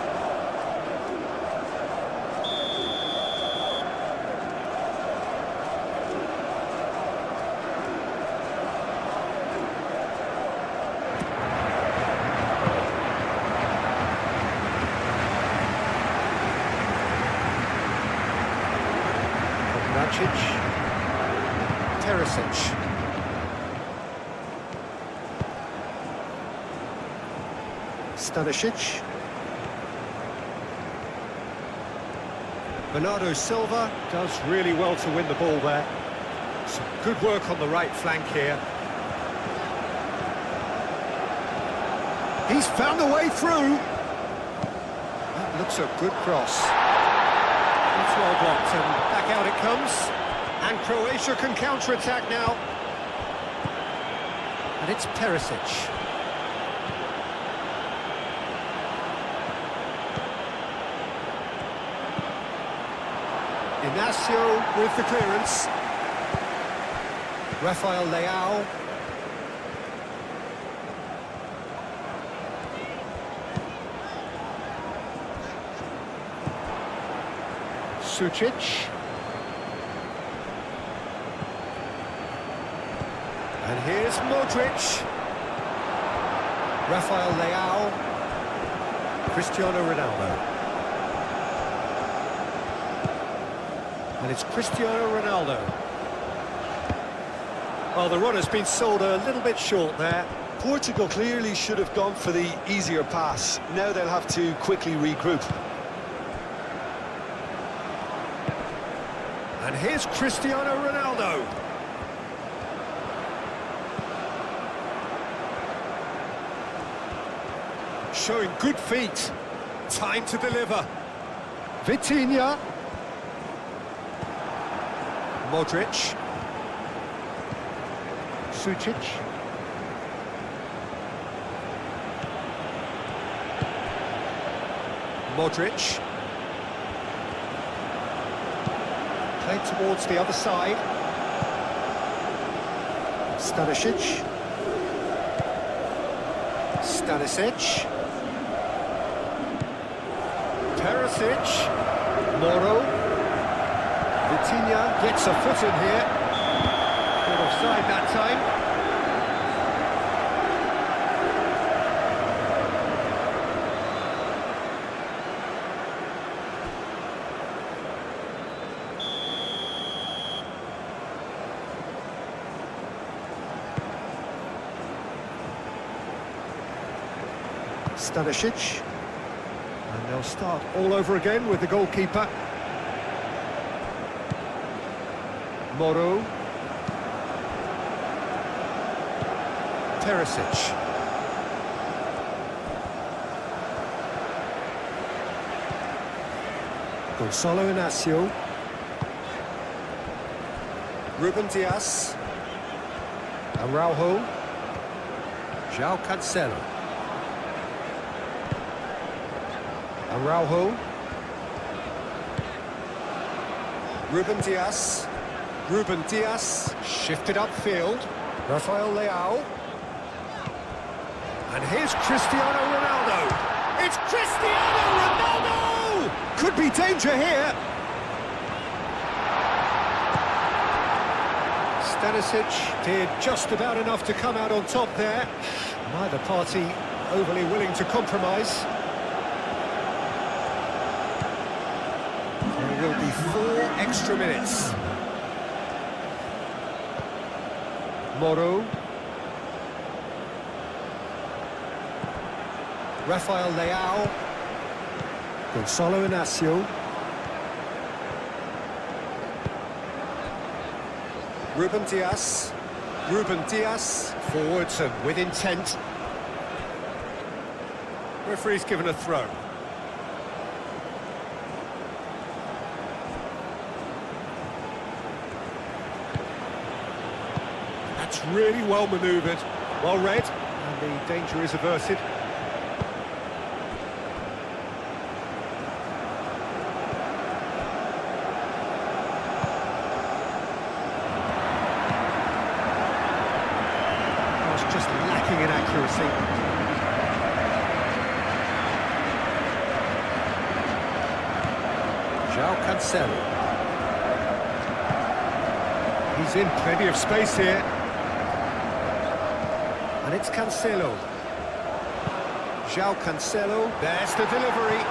Perisic. Stanisic. Bernardo Silva does really well to win the ball there. Some good work on the right flank here. He's found a way through. That looks a good cross. It's well blocked and back out it comes. And Croatia can counter-attack now. And it's Perisic. Inacio with the clearance. Rafael Leao. Sucic. And here's Modric. Rafael Leao. Cristiano Ronaldo. And it's Cristiano Ronaldo. Well, the run has been sold a little bit short there. Portugal clearly should have gone for the easier pass. Now they'll have to quickly regroup. And here's Cristiano Ronaldo. Showing good feet. Time to deliver. Vitinha. Modric. Sucic. Modric. Played towards the other side. Stanisic. Stanisic. Perisic. Moro. Vitinha gets a foot in here. Not offside that time. Stanisic. And they'll start all over again with the goalkeeper. Moro. Perisic. Gonzalo Inacio. Ruben Diaz. Araujo. João Cancelo. Araujo. Ruben Diaz. Ruben Diaz. Shifted upfield. Rafael Leao. And here's Cristiano Ronaldo. It's Cristiano Ronaldo! Could be danger here. Stanisic did just about enough to come out on top there. Neither party overly willing to compromise. There will be 4 extra minutes. Moro. Rafael Leao. Gonzalo Inacio. Ruben Diaz. Ruben Diaz. Forwards and with intent. Referee's given a throw. That's really well manoeuvred. Well read. And the danger is averted. Just lacking in accuracy. João Cancelo. He's in plenty of space here. And it's Cancelo. João Cancelo. There's the delivery.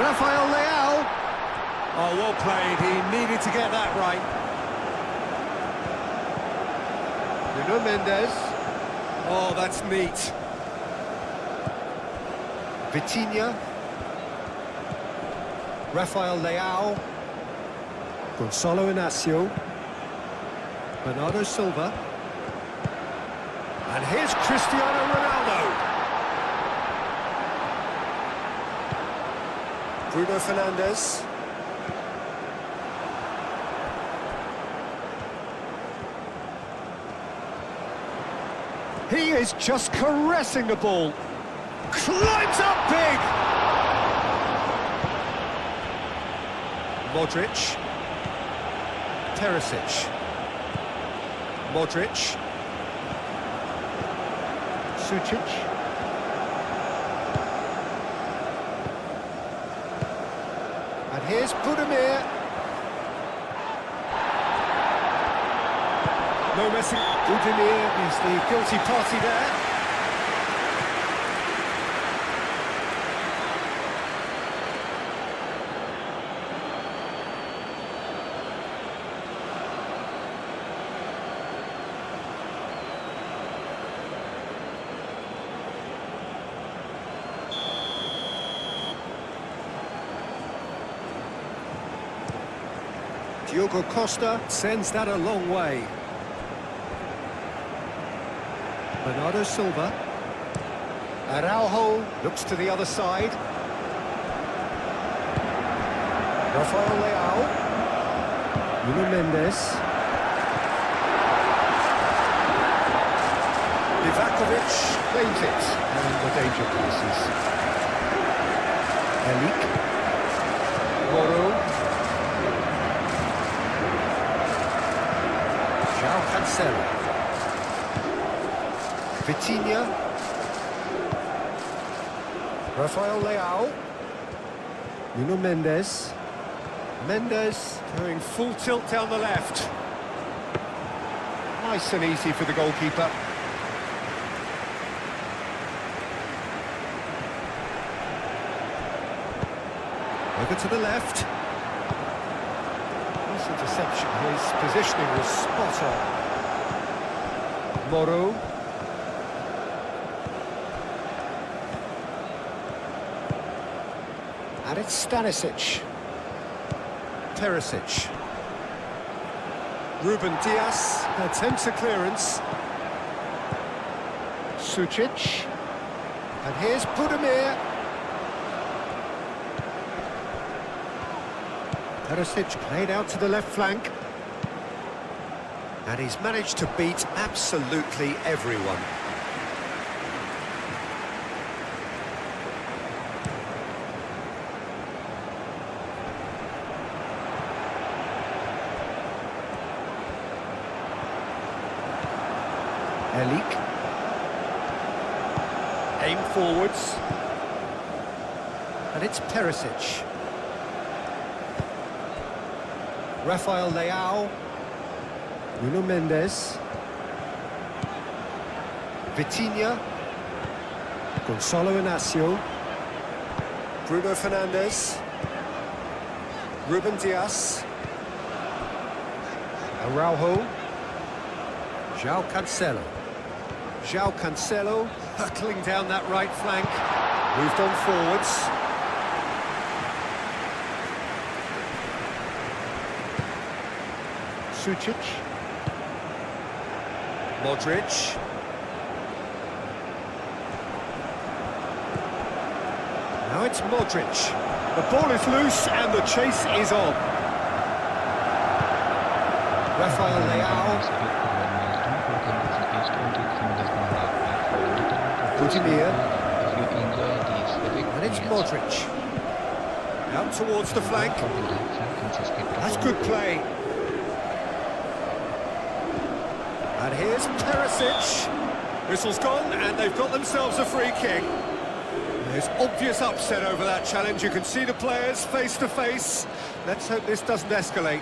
Rafael Leao. Oh, well played. He needed to get that right. Nuno Mendes. Oh, that's neat. Vitinha. Rafael Leao. Gonzalo Inacio. Bernardo Silva. And here's Cristiano Ronaldo. Bruno Fernandes. He is just caressing the ball. Climbs up big! Modric. Perisic. Modric. Sucic. And here's Budimir. No messing. Budimir is the guilty party there. Diogo Costa sends that a long way. Bernardo Silva. Araujo looks to the other side. Rafael Leao. Nuno Mendes. Livakovic claims it. And the danger passes. Elik. Moro. João Cancelo. Vitinha. Rafael Leao. Nuno Mendes. Mendes going full tilt down the left. Nice and easy for the goalkeeper. Over to the left. Nice interception. His positioning was spot on. Moro. And And it's Stanisic. Perisic. Ruben Dias attempts a clearance. Sucic. And here's Budimir. Perisic played out to the left flank. And he's managed to beat absolutely everyone. Elik. Aim forwards. And it's Perisic. Rafael Leao. Nuno Mendes. Vitinha. Gonçalo Inácio. Bruno Fernandes. Ruben Dias. Araujo. João Cancelo. João Cancelo hurtling down that right flank. Moved on forwards. Sucic. Modric. Now it's Modric. The ball is loose and the chase is on. Rafael Leao. Budimir. And it's Modric. Out towards the flank. That's good play. And here's Perisic. Whistle's gone and they've got themselves a free kick. There's obvious upset over that challenge. You can see the players face to face. Let's hope this doesn't escalate.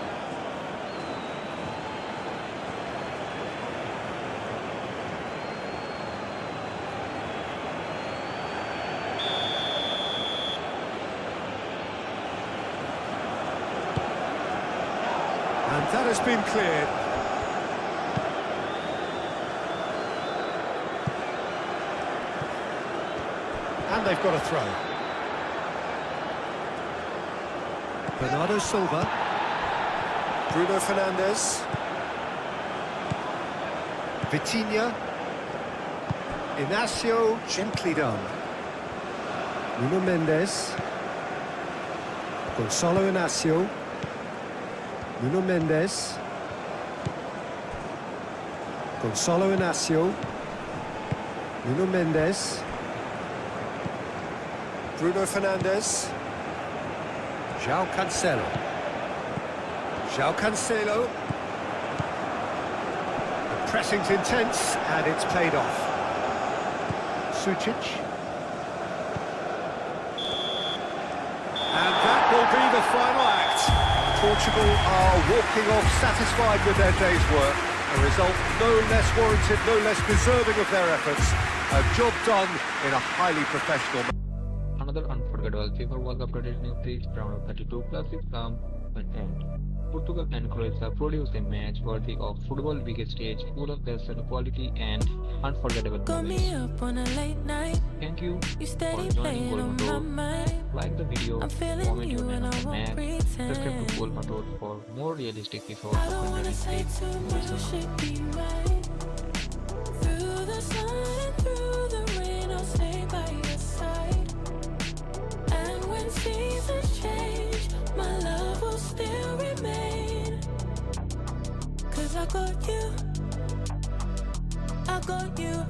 And that has been cleared. And they've got a throw. Bernardo Silva. Bruno Fernandes. Vitinha. Inácio, gently done. Nuno Mendes. Gonçalo Inácio. Nuno Mendes. Gonçalo Inácio. Nuno Mendes. Bruno Fernandes. João Cancelo. João Cancelo. The pressing's intense and it's paid off. Sucic. And that will be the final act. Portugal are walking off satisfied with their day's work. A result no less warranted, no less deserving of their efforts. A job done in a highly professional manner. Another unforgettable FIFA World Cup 2026 round of 32 plus is come to an end. Portugal and Croatia produced a match worthy of football's biggest stage, full of lesson, quality and unforgettable moments. Thank you for joining GoalMatol. Like the video, comment your name on the match, subscribe to GoalMatol for more realistic FIFA World Cup 2026. Through the sun and through the rain, I'll stay by your side. And when seasons change, my love will still remain. 'Cause I got you, I got you.